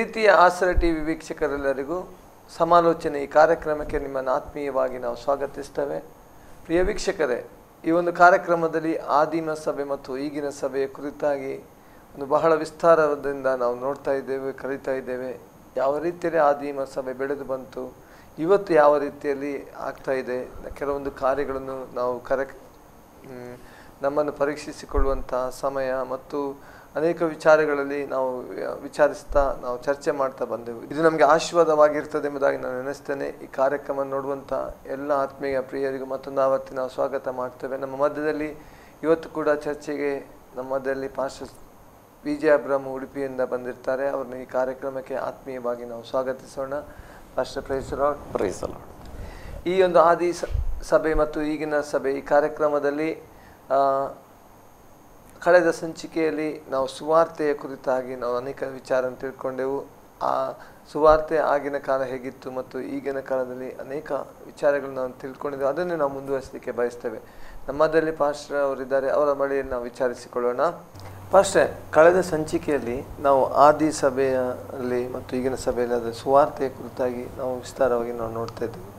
ಪ್ರೀತಿಯ ಆಸರೆ ಟಿವಿ ವೀಕ್ಷಕರೆಲ್ಲರಿಗೂ ಸಮಾಲೋಚನೆ ಈ ಕಾರ್ಯಕ್ರಮಕ್ಕೆ ನಿಮ್ಮನ್ನು ಆತ್ಮೀಯವಾಗಿ ನಾವು ಸ್ವಾಗತಿಸ್ತೇವೆ. ಪ್ರಿಯ ವೀಕ್ಷಕರೇ, ಈ ಒಂದು ಕಾರ್ಯಕ್ರಮದಲ್ಲಿ ಆದಿಮ ಸಭೆ ಮತ್ತು ಈಗಿನ ಸಭೆಯ ಕುರಿತಾಗಿ ಒಂದು ಬಹಳ ವಿಸ್ತಾರದಿಂದ ನಾವು ನೋಡ್ತಾ ಇದ್ದೇವೆ, ಕಲಿತಾ ಇದ್ದೇವೆ. ಯಾವ ರೀತಿಯಲ್ಲಿ ಆದಿಮ ಸಭೆ ಬೆಳೆದು ಬಂತು, ಇವತ್ತು ಯಾವ ರೀತಿಯಲ್ಲಿ ಆಗ್ತಾ ಇದೆ, ಕೆಲವೊಂದು ಕಾರ್ಯಗಳನ್ನು ನಾವು ನಮ್ಮನ್ನು ಪರೀಕ್ಷಿಸಿಕೊಳ್ಳುವಂಥ ಸಮಯ ಮತ್ತು ಅನೇಕ ವಿಚಾರಗಳಲ್ಲಿ ನಾವು ವಿಚಾರಿಸ್ತಾ ನಾವು ಚರ್ಚೆ ಮಾಡ್ತಾ ಬಂದೆವು. ಇದು ನಮಗೆ ಆಶೀರ್ವಾದವಾಗಿರ್ತದೆ ಎಂಬುದಾಗಿ ನಾನು ನೆನೆಸ್ತೇನೆ. ಈ ಕಾರ್ಯಕ್ರಮ ನೋಡುವಂಥ ಎಲ್ಲ ಆತ್ಮೀಯ ಪ್ರಿಯರಿಗೂ ಮತ್ತೊಂದು ಆವತ್ತಿ ನಾವು ಸ್ವಾಗತ ಮಾಡ್ತೇವೆ. ನಮ್ಮ ಮಧ್ಯದಲ್ಲಿ ಇವತ್ತು ಕೂಡ ಚರ್ಚೆಗೆ ನಮ್ಮ ಮಧ್ಯದಲ್ಲಿ ಪಾಸ್ಟರ್ ವಿಜಯ ಅಬ್ರಾಮ್ ಉಡುಪಿಯಿಂದ ಬಂದಿರ್ತಾರೆ. ಅವ್ರನ್ನ ಈ ಕಾರ್ಯಕ್ರಮಕ್ಕೆ ಆತ್ಮೀಯವಾಗಿ ನಾವು ಸ್ವಾಗತಿಸೋಣ. Pastor price lord. ಈ ಒಂದು ಆದಿ ಸಭೆ ಮತ್ತು ಈಗಿನ ಸಭೆ ಈ ಕಾರ್ಯಕ್ರಮದಲ್ಲಿ ಕಳೆದ ಸಂಚಿಕೆಯಲ್ಲಿ ನಾವು ಸುವಾರ್ತೆಯ ಕುರಿತಾಗಿ ನಾವು ಅನೇಕ ವಿಚಾರ ತಿಳ್ಕೊಂಡೆವು. ಆ ಸುವಾರ್ತೆ ಆಗಿನ ಕಾಲ ಹೇಗಿತ್ತು ಮತ್ತು ಈಗಿನ ಕಾಲದಲ್ಲಿ ಅನೇಕ ವಿಚಾರಗಳನ್ನು ನಾವು ತಿಳ್ಕೊಂಡಿದ್ದೆವು. ಅದನ್ನೇ ನಾವು ಮುಂದುವರಿಸಲಿಕ್ಕೆ ಬಯಸ್ತೇವೆ. ನಮ್ಮದಲ್ಲಿ ಪಾಸ್ಟರ್ ಅವರಿದ್ದಾರೆ, ಅವರ ಬಳಿಯಲ್ಲಿ ನಾವು ವಿಚಾರಿಸಿಕೊಳ್ಳೋಣ. ಪಾಸ್ಟರ್, ಕಳೆದ ಸಂಚಿಕೆಯಲ್ಲಿ ನಾವು ಆದಿ ಸಭೆಯಲ್ಲಿ ಮತ್ತು ಈಗಿನ ಸಭೆಯಲ್ಲಿ ಅದರ ಸುವಾರ್ತೆಯ ಕುರಿತಾಗಿ ನಾವು ವಿಸ್ತಾರವಾಗಿ ನಾವು ನೋಡ್ತಾ ಇದ್ದೇವೆ.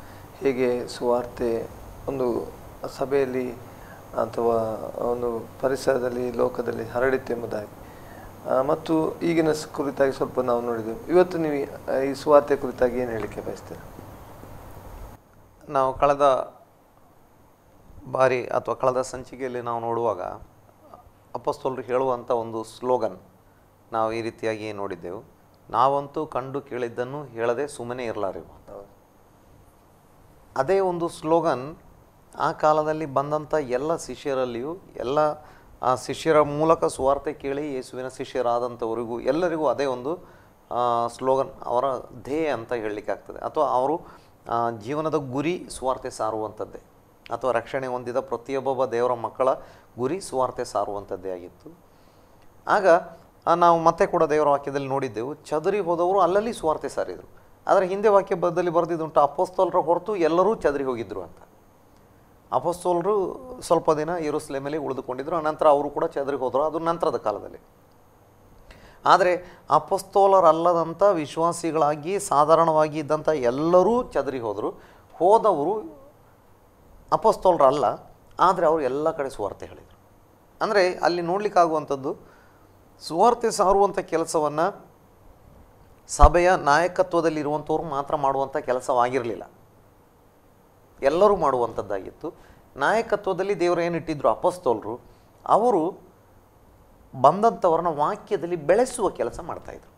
ಹೇಗೆ ಸುವಾರ್ತೆ ಒಂದು ಸಭೆಯಲ್ಲಿ ಅಥವಾ ಒಂದು ಪರಿಸರದಲ್ಲಿ ಲೋಕದಲ್ಲಿ ಹರಡಿತ್ತು ಎಂಬುದಾಗಿ ಮತ್ತು ಈಗಿನ ಕುರಿತಾಗಿ ಸ್ವಲ್ಪ ನಾವು ನೋಡಿದೆವು. ಇವತ್ತು ನೀವು ಈ ಸುವಾರ್ತೆ ಕುರಿತಾಗಿ ಏನು ಹೇಳಿಕೆ ಬಯಸ್ತೀರಾ? ನಾವು ಕಳೆದ ಬಾರಿ ಅಥವಾ ಕಳೆದ ಸಂಚಿಕೆಯಲ್ಲಿ ನಾವು ನೋಡುವಾಗ ಅಪೊಸ್ತಲರು ಹೇಳುವಂಥ ಒಂದು ಸ್ಲೋಗನ್ ನಾವು ಈ ರೀತಿಯಾಗಿ ನೋಡಿದ್ದೆವು. ನಾವಂತೂ ಕಂಡು ಕೇಳಿದ್ದನ್ನು ಹೇಳದೆ ಸುಮ್ಮನೆ ಇರಲಾರೆವು. ಅದೇ ಒಂದು ಸ್ಲೋಗನ್ ಆ ಕಾಲದಲ್ಲಿ ಬಂದಂಥ ಎಲ್ಲ ಶಿಷ್ಯರಲ್ಲಿಯೂ, ಎಲ್ಲ ಆ ಶಿಷ್ಯರ ಮೂಲಕ ಸುವಾರ್ತೆ ಕೇಳಿ ಯೇಸುವಿನ ಶಿಷ್ಯರಾದಂಥವರಿಗೂ ಎಲ್ಲರಿಗೂ ಅದೇ ಒಂದು ಸ್ಲೋಗನ್, ಅವರ ಧ್ಯೇಯ ಅಂತ ಹೇಳಲಿಕ್ಕೆ ಆಗ್ತದೆ. ಅಥವಾ ಅವರು ಜೀವನದ ಗುರಿ ಸುವಾರ್ತೆ ಸಾರುವಂಥದ್ದೇ, ಅಥವಾ ರಕ್ಷಣೆ ಹೊಂದಿದ ಪ್ರತಿಯೊಬ್ಬ ದೇವರ ಮಕ್ಕಳ ಗುರಿ ಸುವಾರ್ತೆ ಸಾರುವಂಥದ್ದೇ ಆಗಿತ್ತು. ಆಗ ನಾವು ಮತ್ತೆ ಕೂಡ ದೇವರ ವಾಕ್ಯದಲ್ಲಿ ನೋಡಿದ್ದೆವು, ಚದರಿ ಹೋದವರು ಅಲ್ಲಲ್ಲಿ ಸುವಾರ್ತೆ ಸಾರಿದರು. ಆದರೆ ಹಿಂದೆ ವಾಕ್ಯದಲ್ಲಿ ಬರೆದಿದ್ದುಂಟು, ಅಪೊಸ್ತಲರ ಹೊರತು ಎಲ್ಲರೂ ಚದರಿ ಹೋಗಿದ್ದರು ಅಂತ. ಅಪೊಸ್ತಲರು ಸ್ವಲ್ಪ ದಿನ ಯೆರೂಸಲೇಮಲ್ಲಿ ಉಳಿದುಕೊಂಡಿದ್ದರು, ಅನಂತರ ಅವರು ಕೂಡ ಚದರಿಗೆ ಹೋದರು. ಅದು ನಂತರದ ಕಾಲದಲ್ಲಿ. ಆದರೆ ಅಪೊಸ್ತಲರಲ್ಲದಂಥ ವಿಶ್ವಾಸಿಗಳಾಗಿ ಸಾಧಾರಣವಾಗಿ ಇದ್ದಂಥ ಎಲ್ಲರೂ ಚದರಿ ಹೋದರು. ಹೋದವರು ಅಪೊಸ್ತಲರಲ್ಲ, ಆದರೆ ಅವರು ಎಲ್ಲ ಕಡೆ ಸುವಾರ್ತೆ ಹೇಳಿದರು. ಅಂದರೆ ಅಲ್ಲಿ ನೋಡಲಿಕ್ಕಾಗುವಂಥದ್ದು, ಸುವಾರ್ತೆ ಸಾರುವಂಥ ಕೆಲಸವನ್ನು ಸಭೆಯ ನಾಯಕತ್ವದಲ್ಲಿರುವಂಥವ್ರು ಮಾತ್ರ ಮಾಡುವಂಥ ಕೆಲಸವಾಗಿರಲಿಲ್ಲ, ಎಲ್ಲರೂ ಮಾಡುವಂಥದ್ದಾಗಿತ್ತು. ನಾಯಕತ್ವದಲ್ಲಿ ದೇವರು ಏನಿಟ್ಟಿದ್ರು ಅಪೊಸ್ತಲರು, ಅವರು ಬಂದಂಥವ್ರನ್ನ ವಾಕ್ಯದಲ್ಲಿ ಬೆಳೆಸುವ ಕೆಲಸ ಮಾಡ್ತಾಯಿದ್ರು.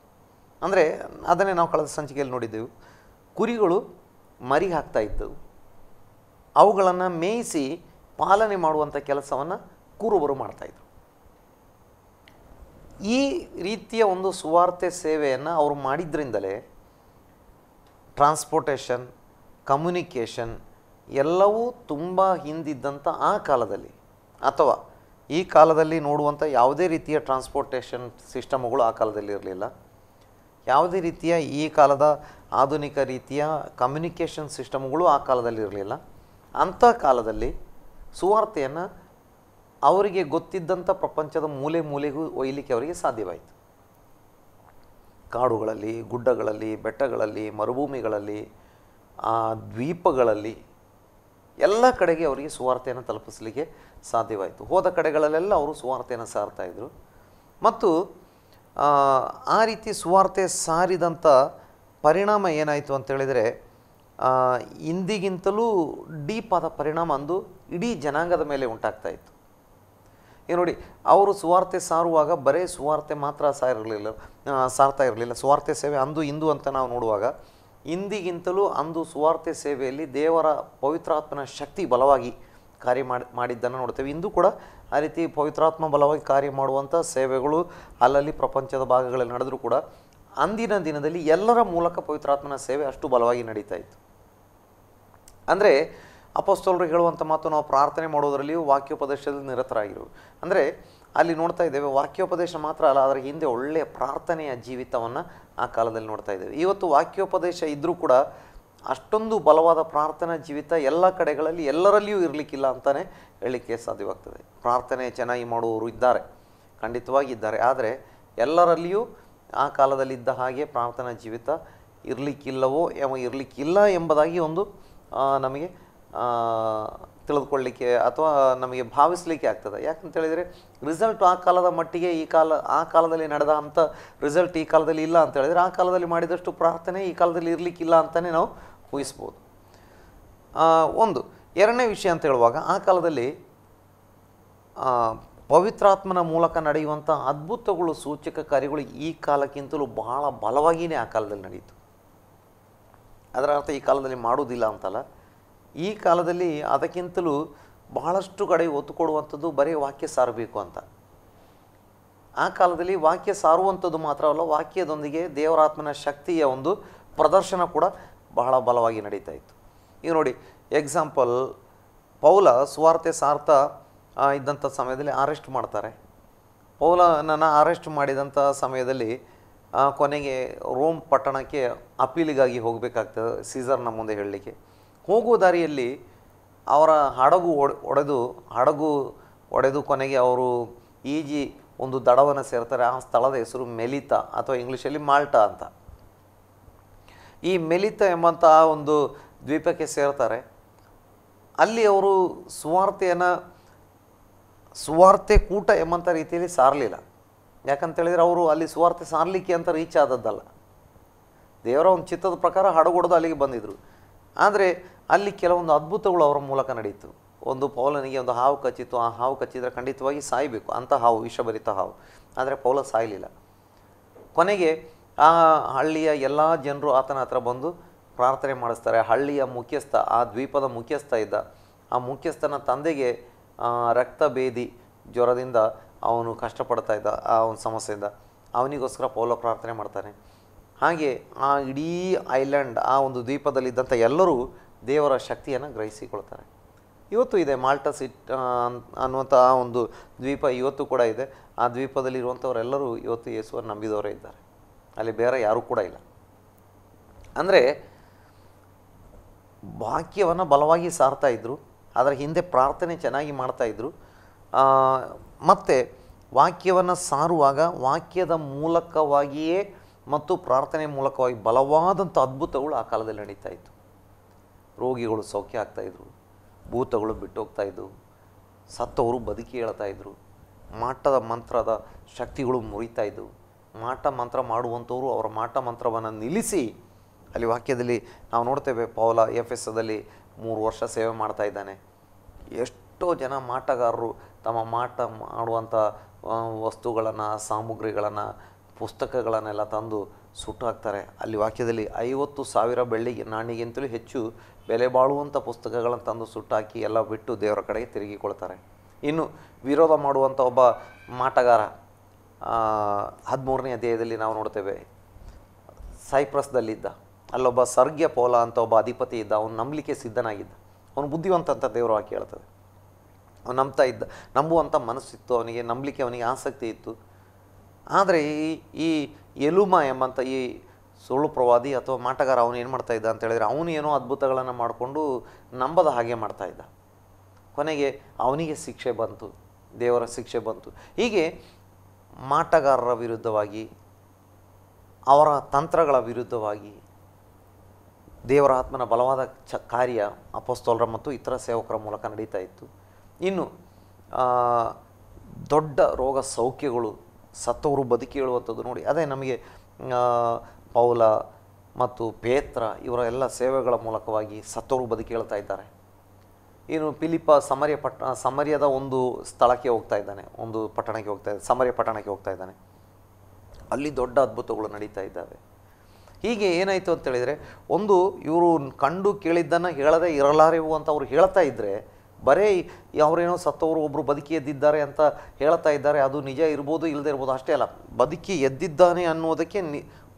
ಅಂದರೆ ಅದನ್ನೇ ನಾವು ಕಳೆದ ಸಂಚಿಕೆಯಲ್ಲಿ ನೋಡಿದ್ದೆವು. ಕುರಿಗಳು ಮರಿ ಹಾಕ್ತಾ ಇದ್ದವು, ಅವುಗಳನ್ನು ಮೇಯಿಸಿ ಪಾಲನೆ ಮಾಡುವಂಥ ಕೆಲಸವನ್ನು ಕುರುಬರು ಮಾಡ್ತಾಯಿದ್ರು. ಈ ರೀತಿಯ ಒಂದು ಸುವಾರ್ತೆ ಸೇವೆಯನ್ನು ಅವರು ಮಾಡಿದ್ರಿಂದಲೇ ಟ್ರಾನ್ಸ್ಪೋರ್ಟೇಷನ್, ಕಮ್ಯುನಿಕೇಷನ್ ಎಲ್ಲವೂ ತುಂಬ ಹಿಂದಿದ್ದಂಥ ಆ ಕಾಲದಲ್ಲಿ, ಅಥವಾ ಈ ಕಾಲದಲ್ಲಿ ನೋಡುವಂಥ ಯಾವುದೇ ರೀತಿಯ ಟ್ರಾನ್ಸ್ಪೋರ್ಟೇಷನ್ ಸಿಸ್ಟಮ್ಗಳು ಆ ಕಾಲದಲ್ಲಿ ಇರಲಿಲ್ಲ. ಯಾವುದೇ ರೀತಿಯ ಈ ಕಾಲದ ಆಧುನಿಕ ರೀತಿಯ ಕಮ್ಯುನಿಕೇಷನ್ ಸಿಸ್ಟಮ್ಗಳು ಆ ಕಾಲದಲ್ಲಿ ಇರಲಿಲ್ಲ. ಅಂಥ ಕಾಲದಲ್ಲಿ ಸುವಾರ್ತೆಯನ್ನು ಅವರಿಗೆ ಗೊತ್ತಿದ್ದಂಥ ಪ್ರಪಂಚದ ಮೂಲೆ ಮೂಲೆಗೂ ಒಯ್ಯಲಿಕ್ಕೆ ಅವರಿಗೆ ಸಾಧ್ಯವಾಯಿತು. ಕಾಡುಗಳಲ್ಲಿ, ಗುಡ್ಡಗಳಲ್ಲಿ, ಬೆಟ್ಟಗಳಲ್ಲಿ, ಮರುಭೂಮಿಗಳಲ್ಲಿ, ದ್ವೀಪಗಳಲ್ಲಿ ಎಲ್ಲ ಕಡೆಗೆ ಅವರಿಗೆ ಸುವಾರ್ತೆಯನ್ನು ತಲುಪಿಸಲಿಕ್ಕೆ ಸಾಧ್ಯವಾಯಿತು. ಹೋದ ಕಡೆಗಳಲ್ಲೆಲ್ಲ ಅವರು ಸುವಾರ್ತೆಯನ್ನು ಸಾರ್ತಾಯಿದ್ರು. ಮತ್ತು ಆ ರೀತಿ ಸುವಾರ್ತೆ ಸಾರಿದಂಥ ಪರಿಣಾಮ ಏನಾಯಿತು ಅಂತೇಳಿದರೆ, ಇಂದಿಗಿಂತಲೂ ಡೀಪ್ ಆದ ಪರಿಣಾಮ ಅಂದು ಇಡೀ ಜನಾಂಗದ ಮೇಲೆ ಉಂಟಾಗ್ತಾಯಿತ್ತು. ಈಗ ನೋಡಿ, ಅವರು ಸುವಾರ್ತೆ ಸಾರುವಾಗ ಬರೀ ಸುವಾರ್ತೆ ಮಾತ್ರ ಸಾರ್ತಾ ಇರಲಿಲ್ಲ. ಸುವಾರ್ತೆ ಸೇವೆ ಅಂದು ಇಂದು ಅಂತ ನಾವು ನೋಡುವಾಗ, ಇಂದಿಗಿಂತಲೂ ಅಂದು ಸುವಾರ್ತೆ ಸೇವೆಯಲ್ಲಿ ದೇವರ ಪವಿತ್ರಾತ್ಮನ ಶಕ್ತಿ ಬಲವಾಗಿ ಕಾರ್ಯ ಮಾಡಿದ್ದನ್ನು ನೋಡ್ತೇವೆ. ಇಂದು ಕೂಡ ಆ ರೀತಿ ಪವಿತ್ರಾತ್ಮ ಬಲವಾಗಿ ಕಾರ್ಯ ಮಾಡುವಂಥ ಸೇವೆಗಳು ಅಲ್ಲಲ್ಲಿ ಪ್ರಪಂಚದ ಭಾಗಗಳಲ್ಲಿ ನಡೆದರೂ ಕೂಡ ಅಂದಿನ ದಿನದಲ್ಲಿ ಎಲ್ಲರ ಮೂಲಕ ಪವಿತ್ರಾತ್ಮನ ಸೇವೆ ಅಷ್ಟು ಬಲವಾಗಿ ನಡೀತಾ ಇತ್ತು. ಅಂದರೆ ಅಪೊಸ್ತಲರು ಹೇಳುವಂಥ ಮಾತು, ನಾವು ಪ್ರಾರ್ಥನೆ ಮಾಡೋದರಲ್ಲಿಯೂ ವಾಕ್ಯೋಪದೇಶದಲ್ಲಿ ನಿರತರಾಗಿರು. ಅಂದರೆ ಅಲ್ಲಿ ನೋಡ್ತಾ ಇದ್ದೇವೆ, ವಾಕ್ಯೋಪದೇಶ ಮಾತ್ರ ಅಲ್ಲ, ಅದರ ಹಿಂದೆ ಒಳ್ಳೆಯ ಪ್ರಾರ್ಥನೆಯ ಜೀವಿತವನ್ನು ಆ ಕಾಲದಲ್ಲಿ ನೋಡ್ತಾ ಇದ್ದೇವೆ. ಇವತ್ತು ವಾಕ್ಯೋಪದೇಶ ಇದ್ದರೂ ಕೂಡ ಅಷ್ಟೊಂದು ಬಲವಾದ ಪ್ರಾರ್ಥನಾ ಜೀವಿತ ಎಲ್ಲ ಕಡೆಗಳಲ್ಲಿ ಎಲ್ಲರಲ್ಲಿಯೂ ಇರಲಿಕ್ಕಿಲ್ಲ ಅಂತಲೇ ಹೇಳಲಿಕ್ಕೆ ಸಾಧ್ಯವಾಗ್ತದೆ. ಪ್ರಾರ್ಥನೆ ಚೆನ್ನಾಗಿ ಮಾಡುವವರು ಇದ್ದಾರೆ, ಖಂಡಿತವಾಗಿ ಇದ್ದಾರೆ. ಆದರೆ ಎಲ್ಲರಲ್ಲಿಯೂ ಆ ಕಾಲದಲ್ಲಿದ್ದ ಹಾಗೆ ಪ್ರಾರ್ಥನಾ ಜೀವಿತ ಇರಲಿಕ್ಕಿಲ್ಲ ಎಂಬುದಾಗಿ ಒಂದು ನಮಗೆ ತಿಳಿದುಕೊಳ್ಳಿಕ್ಕೆ ಅಥವಾ ನಮಗೆ ಭಾವಿಸಲಿಕ್ಕೆ ಆಗ್ತದೆ. ಯಾಕಂತ ಹೇಳಿದರೆ ರಿಸಲ್ಟ್ ಆ ಕಾಲದ ಮಟ್ಟಿಗೆ ಆ ಕಾಲದಲ್ಲಿ ನಡೆದ ಅಂಥ ರಿಸಲ್ಟ್ ಈ ಕಾಲದಲ್ಲಿ ಇಲ್ಲ ಅಂತ ಹೇಳಿದರೆ, ಆ ಕಾಲದಲ್ಲಿ ಮಾಡಿದಷ್ಟು ಪ್ರಾರ್ಥನೆ ಈ ಕಾಲದಲ್ಲಿ ಇರಲಿಕ್ಕಿಲ್ಲ ಅಂತಲೇ ನಾವು ಊಹಿಸ್ಬೋದು. ಒಂದು ಎರಡನೇ ವಿಷಯ ಅಂತ ಹೇಳುವಾಗ, ಆ ಕಾಲದಲ್ಲಿ ಪವಿತ್ರಾತ್ಮನ ಮೂಲಕ ನಡೆಯುವಂಥ ಅದ್ಭುತಗಳು, ಸೂಚಕ ಕಾರ್ಯಗಳು ಈ ಕಾಲಕ್ಕಿಂತಲೂ ಬಹಳ ಬಲವಾಗಿಯೇ ಆ ಕಾಲದಲ್ಲಿ ನಡೆಯಿತು. ಅದರ ಅರ್ಥ ಈ ಕಾಲದಲ್ಲಿ ಮಾಡುವುದಿಲ್ಲ ಅಂತಲ್ಲ, ಈ ಕಾಲದಲ್ಲಿ ಅದಕ್ಕಿಂತಲೂ ಬಹಳಷ್ಟು ಕಡೆ ಒತ್ತು ಕೊಡುವಂಥದ್ದು ಬರೀ ವಾಕ್ಯ ಸಾರಬೇಕು ಅಂತ. ಆ ಕಾಲದಲ್ಲಿ ವಾಕ್ಯ ಸಾರುವಂಥದ್ದು ಮಾತ್ರವಲ್ಲ, ವಾಕ್ಯದೊಂದಿಗೆ ದೇವರಾತ್ಮನ ಶಕ್ತಿಯ ಒಂದು ಪ್ರದರ್ಶನ ಕೂಡ ಬಹಳ ಬಲವಾಗಿ ನಡೀತಾ ಇತ್ತು. ಈಗ ನೋಡಿ, ಎಕ್ಸಾಂಪಲ್, ಪೌಲ ಸುವಾರ್ತೆ ಸಾರ್ತಾ ಇದ್ದಂಥ ಸಮಯದಲ್ಲಿ ಅರೆಸ್ಟ್ ಮಾಡ್ತಾರೆ. ಪೌಲನನ್ನು ಅರೆಸ್ಟ್ ಮಾಡಿದಂಥ ಸಮಯದಲ್ಲಿ ಕೊನೆಗೆ ರೋಮ್ ಪಟ್ಟಣಕ್ಕೆ ಅಪೀಲಿಗಾಗಿ ಹೋಗಬೇಕಾಗ್ತದೆ ಸೀಸರ್ನ ಮುಂದೆ ಹೇಳಲಿಕ್ಕೆ. ಹೋಗುವ ದಾರಿಯಲ್ಲಿ ಅವರ ಹಡಗು ಒಡೆದು ಕೊನೆಗೆ ಅವರು ಈಜಿ ಒಂದು ದಡವನ್ನು ಸೇರ್ತಾರೆ. ಆ ಸ್ಥಳದ ಹೆಸರು ಮೆಲಿತಾ ಅಥವಾ ಇಂಗ್ಲೀಷಲ್ಲಿ ಮಾಲ್ಟಾ ಅಂತ. ಈ ಮೆಲಿತಾ ಎಂಬಂಥ ಒಂದು ದ್ವೀಪಕ್ಕೆ ಸೇರ್ತಾರೆ. ಅಲ್ಲಿ ಅವರು ಸುವಾರ್ತೆ ಕೂಟ ಎಂಬಂಥ ರೀತಿಯಲ್ಲಿ ಸಾರಲಿಲ್ಲ. ಯಾಕಂತೇಳಿದರೆ ಅವರು ಅಲ್ಲಿ ಸುವಾರ್ತೆ ಸಾರಲಿಕ್ಕೆ ಅಂತ ರೀಚ್ ಆದದ್ದಲ್ಲ, ದೇವರ ಒಂದು ಚಿತ್ತದ ಪ್ರಕಾರ ಹಡಗೊಡ್ದು ಅಲ್ಲಿಗೆ ಬಂದಿದ್ದರು. ಆದರೆ ಅಲ್ಲಿ ಕೆಲವೊಂದು ಅದ್ಭುತಗಳು ಅವರ ಮೂಲಕ ನಡೀತು. ಒಂದು ಪೌಲನಿಗೆ ಒಂದು ಹಾವು ಕಚ್ಚಿತ್ತು. ಆ ಹಾವು ಕಚ್ಚಿದರೆ ಖಂಡಿತವಾಗಿ ಸಾಯಬೇಕು, ಅಂಥ ಹಾವು, ವಿಷಭರಿತ ಹಾವು. ಆದರೆ ಪೌಲ ಸಾಯಲಿಲ್ಲ. ಕೊನೆಗೆ ಆ ಹಳ್ಳಿಯ ಎಲ್ಲ ಜನರು ಆತನ ಹತ್ರ ಬಂದು ಪ್ರಾರ್ಥನೆ ಮಾಡಿಸ್ತಾರೆ. ಹಳ್ಳಿಯ ಮುಖ್ಯಸ್ಥ, ಆ ದ್ವೀಪದ ಮುಖ್ಯಸ್ಥ ಇದ್ದ, ಆ ಮುಖ್ಯಸ್ಥನ ತಂದೆಗೆ ರಕ್ತಭೇದಿ ಜ್ವರದಿಂದ ಅವನು ಕಷ್ಟಪಡ್ತಾ ಇದ್ದ, ಆ ಒಂದು ಸಮಸ್ಯೆಯಿಂದ. ಅವನಿಗೋಸ್ಕರ ಪೌಲ ಪ್ರಾರ್ಥನೆ ಮಾಡ್ತಾನೆ. ಹಾಗೆ ಆ ಇಡೀ ಐಲ್ಯಾಂಡ್, ಆ ಒಂದು ದ್ವೀಪದಲ್ಲಿದ್ದಂಥ ಎಲ್ಲರೂ ದೇವರ ಶಕ್ತಿಯನ್ನು ಗ್ರಹಿಸಿಕೊಳ್ತಾರೆ. ಇವತ್ತು ಇದೆ ಮಾಲ್ಟಾ ಅನ್ನುವಂಥ ಆ ಒಂದು ದ್ವೀಪ ಇವತ್ತು ಕೂಡ ಇದೆ. ಆ ದ್ವೀಪದಲ್ಲಿರುವಂಥವರೆಲ್ಲರೂ ಇವತ್ತು ಯೇಸುವನ್ನು ನಂಬಿದವರೇ ಇದ್ದಾರೆ. ಅಲ್ಲಿ ಬೇರೆ ಯಾರೂ ಕೂಡ ಇಲ್ಲ. ಅಂದರೆ ವಾಕ್ಯವನ್ನು ಬಲವಾಗಿ ಸಾರ್ತಾ ಇದ್ದರು, ಅದರ ಹಿಂದೆ ಪ್ರಾರ್ಥನೆ ಚೆನ್ನಾಗಿ ಮಾಡ್ತಾಯಿದ್ರು. ಮತ್ತು ವಾಕ್ಯವನ್ನು ಸಾರುವಾಗ ವಾಕ್ಯದ ಮೂಲಕವಾಗಿಯೇ ಮತ್ತು ಪ್ರಾರ್ಥನೆ ಮೂಲಕವಾಗಿ ಬಲವಾದಂಥ ಅದ್ಭುತಗಳು ಆ ಕಾಲದಲ್ಲಿ ನಡೀತಾ ಇತ್ತು. ರೋಗಿಗಳು ಸೌಖ್ಯ ಆಗ್ತಾಯಿದ್ರು, ಭೂತಗಳು ಬಿಟ್ಟೋಗ್ತಾಯಿದ್ವು, ಸತ್ತವರು ಬದುಕಿ ಹೇಳ್ತಾಯಿದ್ರು, ಮಾಟದ ಮಂತ್ರದ ಶಕ್ತಿಗಳು ಮುರಿತಾ ಇದ್ದವು. ಮಾಟ ಮಂತ್ರ ಮಾಡುವಂಥವರು ಅವರ ಮಾಟ ಮಂತ್ರವನ್ನು ನಿಲ್ಲಿಸಿ, ಅಲ್ಲಿ ವಾಕ್ಯದಲ್ಲಿ ನಾವು ನೋಡ್ತೇವೆ, ಪೌಲ ಎಫೆಸದಲ್ಲಿ 3 ವರ್ಷ ಸೇವೆ ಮಾಡ್ತಾ ಇದ್ದಾನೆ. ಎಷ್ಟೋ ಜನ ಮಾಟಗಾರರು ತಮ್ಮ ಮಾಟ ಮಾಡುವಂಥ ವಸ್ತುಗಳನ್ನು, ಸಾಮಗ್ರಿಗಳನ್ನು, ಪುಸ್ತಕಗಳನ್ನೆಲ್ಲ ತಂದು ಸುಟ್ಟು ಹಾಕ್ತಾರೆ. ಅಲ್ಲಿ ವಾಕ್ಯದಲ್ಲಿ 50,000 ಬೆಳ್ಳಿ ನಾಣ್ಯಕ್ಕಿಂತಲೂ ಹೆಚ್ಚು ಬೆಲೆ ಬಾಳುವಂಥ ಪುಸ್ತಕಗಳನ್ನು ತಂದು ಸುಟ್ಟಾಕಿ ಎಲ್ಲ ಬಿಟ್ಟು ದೇವರ ಕಡೆಗೆ ತಿರುಗಿಕೊಳ್ತಾರೆ. ಇನ್ನು ವಿರೋಧ ಮಾಡುವಂಥ ಒಬ್ಬ ಮಾಟಗಾರ 13ನೇ ಅಧ್ಯಾಯದಲ್ಲಿ ನಾವು ನೋಡ್ತೇವೆ, ಸೈಪ್ರಸ್ದಲ್ಲಿದ್ದ. ಅಲ್ಲೊಬ್ಬ ಸರ್ಗ್ಯ ಪೌಲ ಅಂತ ಒಬ್ಬ ಅಧಿಪತಿ ಇದ್ದ. ಅವನು ನಂಬಲಿಕ್ಕೆ ಸಿದ್ಧನಾಗಿದ್ದ. ಅವನು ಬುದ್ಧಿವಂತ ಅಂತ ದೇವರು ಹಾಕಿ ಹೇಳ್ತದೆ. ಅವನು ನಂಬ್ತಾ ಇದ್ದ, ನಂಬುವಂಥ ಮನಸ್ಸಿತ್ತು ಅವನಿಗೆ, ನಂಬಲಿಕ್ಕೆ ಅವನಿಗೆ ಆಸಕ್ತಿ ಇತ್ತು. ಆದರೆ ಈ ಎಲುಮ ಎಂಬಂಥ ಈ ಸುಳ್ಳು ಪ್ರವಾದಿ ಅಥವಾ ಮಾಟಗಾರ ಅವನು ಏನು ಮಾಡ್ತಾ ಇದ್ದ ಅಂತ ಹೇಳಿದರೆ, ಅವನು ಏನೋ ಅದ್ಭುತಗಳನ್ನು ಮಾಡಿಕೊಂಡು ನಂಬದ ಹಾಗೆ ಮಾಡ್ತಾ ಇದ್ದ. ಕೊನೆಗೆ ಅವನಿಗೆ ಶಿಕ್ಷೆ ಬಂತು, ದೇವರ ಶಿಕ್ಷೆ ಬಂತು. ಹೀಗೆ ಮಾಟಗಾರರ ವಿರುದ್ಧವಾಗಿ, ಅವರ ತಂತ್ರಗಳ ವಿರುದ್ಧವಾಗಿ ದೇವರ ಆತ್ಮನ ಬಲವಾದ ಕಾರ್ಯ ಅಪೊಸ್ತಲರ ಮತ್ತು ಇತರ ಸೇವಕರ ಮೂಲಕ ನಡೀತಾ ಇತ್ತು. ಇನ್ನು ದೊಡ್ಡ ರೋಗ ಸೌಖ್ಯಗಳು, ಸತ್ತವರು ಬದುಕಿ ಹೇಳುವಂಥದ್ದು ನೋಡಿ. ಅದೇ ನಮಗೆ ಪೌಲ ಮತ್ತು ಪೇತ್ರ ಇವರ ಎಲ್ಲ ಸೇವೆಗಳ ಮೂಲಕವಾಗಿ ಸತ್ತವರು ಬದುಕಿ ಹೇಳ್ತಾ ಇದ್ದಾರೆ. ಇನ್ನು ಫಿಲಿಪ್ಪ ಸಮರ್ಯದ ಒಂದು ಸ್ಥಳಕ್ಕೆ ಹೋಗ್ತಾ ಇದ್ದಾನೆ, ಒಂದು ಪಟ್ಟಣಕ್ಕೆ ಹೋಗ್ತಾ ಇದ್ದಾನೆ, ಸಮರ್ಯ ಪಟ್ಟಣಕ್ಕೆ ಹೋಗ್ತಾ ಇದ್ದಾನೆ. ಅಲ್ಲಿ ದೊಡ್ಡ ಅದ್ಭುತಗಳು ನಡೀತಾ ಇದ್ದಾವೆ. ಹೀಗೆ ಏನಾಯಿತು ಅಂತೇಳಿದರೆ, ಒಂದು ಇವರು ಕಂಡು ಕೇಳಿದ್ದನ್ನು ಹೇಳದೇ ಇರಲಾರೆವು ಅಂತ ಅವ್ರು ಹೇಳ್ತಾ ಇದ್ದರೆ, ಬರೀ ಅವರೇನೋ ಸತ್ತವರು ಒಬ್ಬರು ಬದುಕಿ ಎದ್ದಿದ್ದಾರೆ ಅಂತ ಹೇಳ್ತಾ ಇದ್ದಾರೆ, ಅದು ನಿಜ ಇರ್ಬೋದು ಇಲ್ಲದೆ ಇರ್ಬೋದು, ಅಷ್ಟೇ ಅಲ್ಲ, ಬದುಕಿ ಎದ್ದಿದ್ದಾನೆ ಅನ್ನೋದಕ್ಕೆ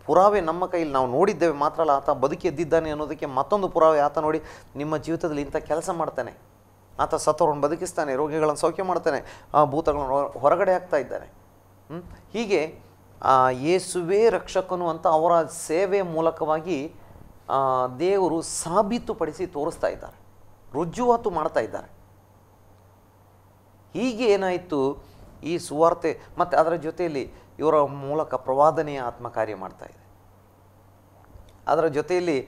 ಪುರಾವೆ ನಮ್ಮ ಕೈಯಲ್ಲಿ ನಾವು ನೋಡಿದ್ದೇವೆ ಮಾತ್ರ ಅಲ್ಲ, ಆತ ಬದುಕಿ ಎದ್ದಿದ್ದಾನೆ ಅನ್ನೋದಕ್ಕೆ ಮತ್ತೊಂದು ಪುರಾವೆ. ಆತ ನೋಡಿ ನಿಮ್ಮ ಜೀವಿತದಲ್ಲಿ ಇಂಥ ಕೆಲಸ ಮಾಡ್ತಾನೆ, ಆತ ಸತ್ತವರನ್ನು ಬದುಕಿಸ್ತಾನೆ, ರೋಗಿಗಳನ್ನು ಸೌಖ್ಯ ಮಾಡ್ತಾನೆ, ಭೂತಗಳನ್ನು ಹೊರಗಡೆ ಹಾಕ್ತಾ ಇದ್ದಾನೆ. ಹೀಗೆ ಯೇಸುವೇ ರಕ್ಷಕನು ಅಂತ ಅವರ ಸೇವೆಯ ಮೂಲಕವಾಗಿ ದೇವರು ಸಾಬೀತುಪಡಿಸಿ ತೋರಿಸ್ತಾ ಇದ್ದಾರೆ, ರುಜುವಾತು ಮಾಡ್ತಾ ಇದ್ದಾರೆ. ಹೀಗೆ ಏನಾಯಿತು, ಈ ಸುವಾರ್ತೆ ಮತ್ತು ಅದರ ಜೊತೆಯಲ್ಲಿ ಇವರ ಮೂಲಕ ಪ್ರವಾದನೆಯ ಆತ್ಮ ಕಾರ್ಯ ಮಾಡ್ತಾ ಇದೆ. ಅದರ ಜೊತೆಯಲ್ಲಿ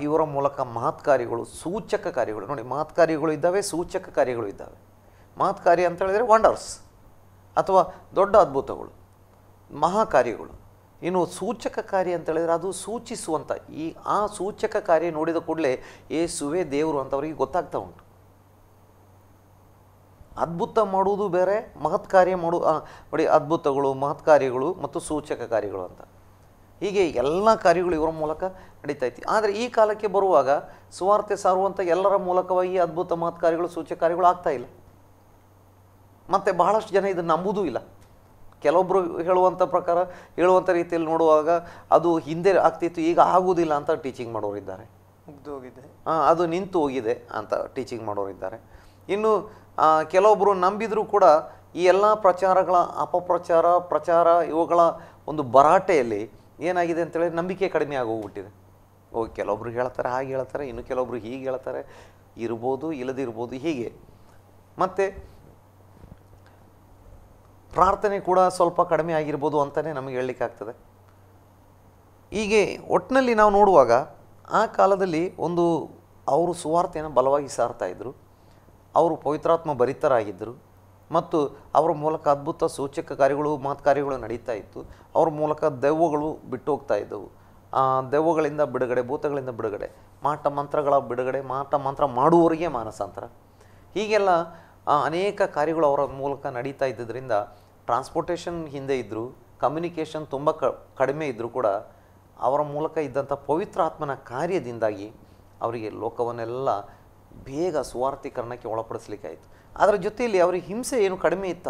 ಇವರ ಮೂಲಕ ಮಹತ್ ಕಾರ್ಯಗಳು, ಸೂಚಕ ಕಾರ್ಯಗಳು, ನೋಡಿ ಮಹತ್ ಕಾರ್ಯಗಳು ಇದ್ದಾವೆ, ಸೂಚಕ ಕಾರ್ಯಗಳು ಇದ್ದಾವೆ. ಮಹತ್ ಕಾರ್ಯ ಅಂತ ಹೇಳಿದರೆ ವಂಡರ್ಸ್ ಅಥವಾ ದೊಡ್ಡ ಅದ್ಭುತಗಳು, ಮಹಾ ಕಾರ್ಯಗಳು. ಇನ್ನು ಸೂಚಕ ಕಾರ್ಯ ಅಂತ ಹೇಳಿದರೆ ಅದು ಸೂಚಿಸುವಂಥ, ಆ ಸೂಚಕ ಕಾರ್ಯ ನೋಡಿದ ಕೂಡಲೇ ಯೇಸುವೇ ದೇವರು ಅಂತ ಅವರಿಗೆ ಗೊತ್ತಾಗ್ತಾ ಉಂಟು. ಅದ್ಭುತ ಮಾಡುವುದು ಬೇರೆ, ಮಹತ್ ಕಾರ್ಯ ನೋಡಿ, ಅದ್ಭುತಗಳು, ಮಹತ್ ಕಾರ್ಯಗಳು ಮತ್ತು ಸೂಚಕ ಕಾರ್ಯಗಳು ಅಂತ ಹೀಗೆ ಎಲ್ಲ ಕಾರ್ಯಗಳು ಇವರ ಮೂಲಕ ನಡೀತಾ ಇತ್ತು. ಆದರೆ ಈ ಕಾಲಕ್ಕೆ ಬರುವಾಗ ಸುವಾರ್ತೆ ಸಾರುವಂಥ ಎಲ್ಲರ ಮೂಲಕವಾಗಿ ಅದ್ಭುತ ಮಹತ್ ಕಾರ್ಯಗಳು, ಸೂಚಕ ಕಾರ್ಯಗಳು ಆಗ್ತಾ ಇಲ್ಲ. ಮತ್ತು ಬಹಳಷ್ಟು ಜನ ಇದನ್ನು ನಂಬುವುದೂ ಇಲ್ಲ. ಕೆಲವೊಬ್ಬರು ಹೇಳುವಂಥ ರೀತಿಯಲ್ಲಿ ನೋಡುವಾಗ ಅದು ಹಿಂದೆ ಆಗ್ತಿತ್ತು, ಈಗ ಆಗುವುದಿಲ್ಲ ಅಂತ ಟೀಚಿಂಗ್ ಮಾಡೋರಿದ್ದಾರೆ. ಅದು ನಿಂತು ಹೋಗಿದೆ ಅಂತ ಟೀಚಿಂಗ್ ಮಾಡೋರಿದ್ದಾರೆ. ಇನ್ನು ಕೆಲವೊಬ್ಬರು ನಂಬಿದರೂ ಕೂಡ ಈ ಎಲ್ಲ ಪ್ರಚಾರಗಳ ಅಪಪ್ರಚಾರ, ಪ್ರಚಾರ ಇವುಗಳ ಒಂದು ಭರಾಟೆಯಲ್ಲಿ ಏನಾಗಿದೆ ಅಂತೇಳಿ ನಂಬಿಕೆ ಕಡಿಮೆ ಆಗೋಗ್ಬಿಟ್ಟಿದೆ. ಕೆಲವೊಬ್ರು ಹೇಳ್ತಾರೆ, ಹಾಗೆ ಹೇಳ್ತಾರೆ, ಇನ್ನು ಕೆಲವೊಬ್ರು ಹೀಗೆ ಹೇಳ್ತಾರೆ, ಇರ್ಬೋದು ಇಲ್ಲದಿರ್ಬೋದು ಹೀಗೆ. ಮತ್ತು ಪ್ರಾರ್ಥನೆ ಕೂಡ ಸ್ವಲ್ಪ ಕಡಿಮೆ ಆಗಿರ್ಬೋದು ಅಂತಲೇ ನಮಗೆ ಹೇಳಲಿಕ್ಕಾಗ್ತದೆ. ಹೀಗೆ ಒಟ್ಟಿನಲ್ಲಿ ನಾವು ನೋಡುವಾಗ ಆ ಕಾಲದಲ್ಲಿ ಅವರು ಸುವಾರ್ತೆಯನ್ನು ಬಲವಾಗಿ ಸಾರ್ತಾಯಿದ್ರು, ಅವರು ಪವಿತ್ರಾತ್ಮ ಭರಿತರಾಗಿದ್ದರು ಮತ್ತು ಅವರ ಮೂಲಕ ಅದ್ಭುತ ಸೂಚಕ ಕಾರ್ಯಗಳು, ಮಹತ್ ಕಾರ್ಯಗಳು ನಡೀತಾ ಇತ್ತು. ಅವ್ರ ಮೂಲಕ ದೆವ್ವಗಳು ಬಿಟ್ಟು ಹೋಗ್ತಾ ಇದ್ದವು. ದೆವ್ವಗಳಿಂದ ಬಿಡುಗಡೆ, ಭೂತಗಳಿಂದ ಬಿಡುಗಡೆ, ಮಾಟ ಮಂತ್ರಗಳ ಬಿಡುಗಡೆ, ಮಾಟ ಮಂತ್ರ ಮಾಡುವವರಿಗೆ ಮಾನಸಾಂತರ, ಹೀಗೆಲ್ಲ ಅನೇಕ ಕಾರ್ಯಗಳು ಅವರ ಮೂಲಕ ನಡೀತಾ ಇದ್ದಿದ್ದರಿಂದ ಟ್ರಾನ್ಸ್ಪೋರ್ಟೇಷನ್ ಹಿಂದೆ ಇದ್ದರು, ಕಮ್ಯುನಿಕೇಷನ್ ತುಂಬ ಕಡಿಮೆ ಇದ್ದರೂ ಕೂಡ ಅವರ ಮೂಲಕ ಇದ್ದಂಥ ಪವಿತ್ರ ಆತ್ಮನ ಕಾರ್ಯದಿಂದಾಗಿ ಅವರಿಗೆ ಲೋಕವನ್ನೆಲ್ಲ ಬೇಗ ಸುವಾರ್ಥೀಕರಣಕ್ಕೆ ಒಳಪಡಿಸ್ಲಿಕ್ಕಾಯಿತು. ಅದರ ಜೊತೆಯಲ್ಲಿ ಅವರಿಗೆ ಹಿಂಸೆ ಏನು ಕಡಿಮೆ ಇತ್ತ?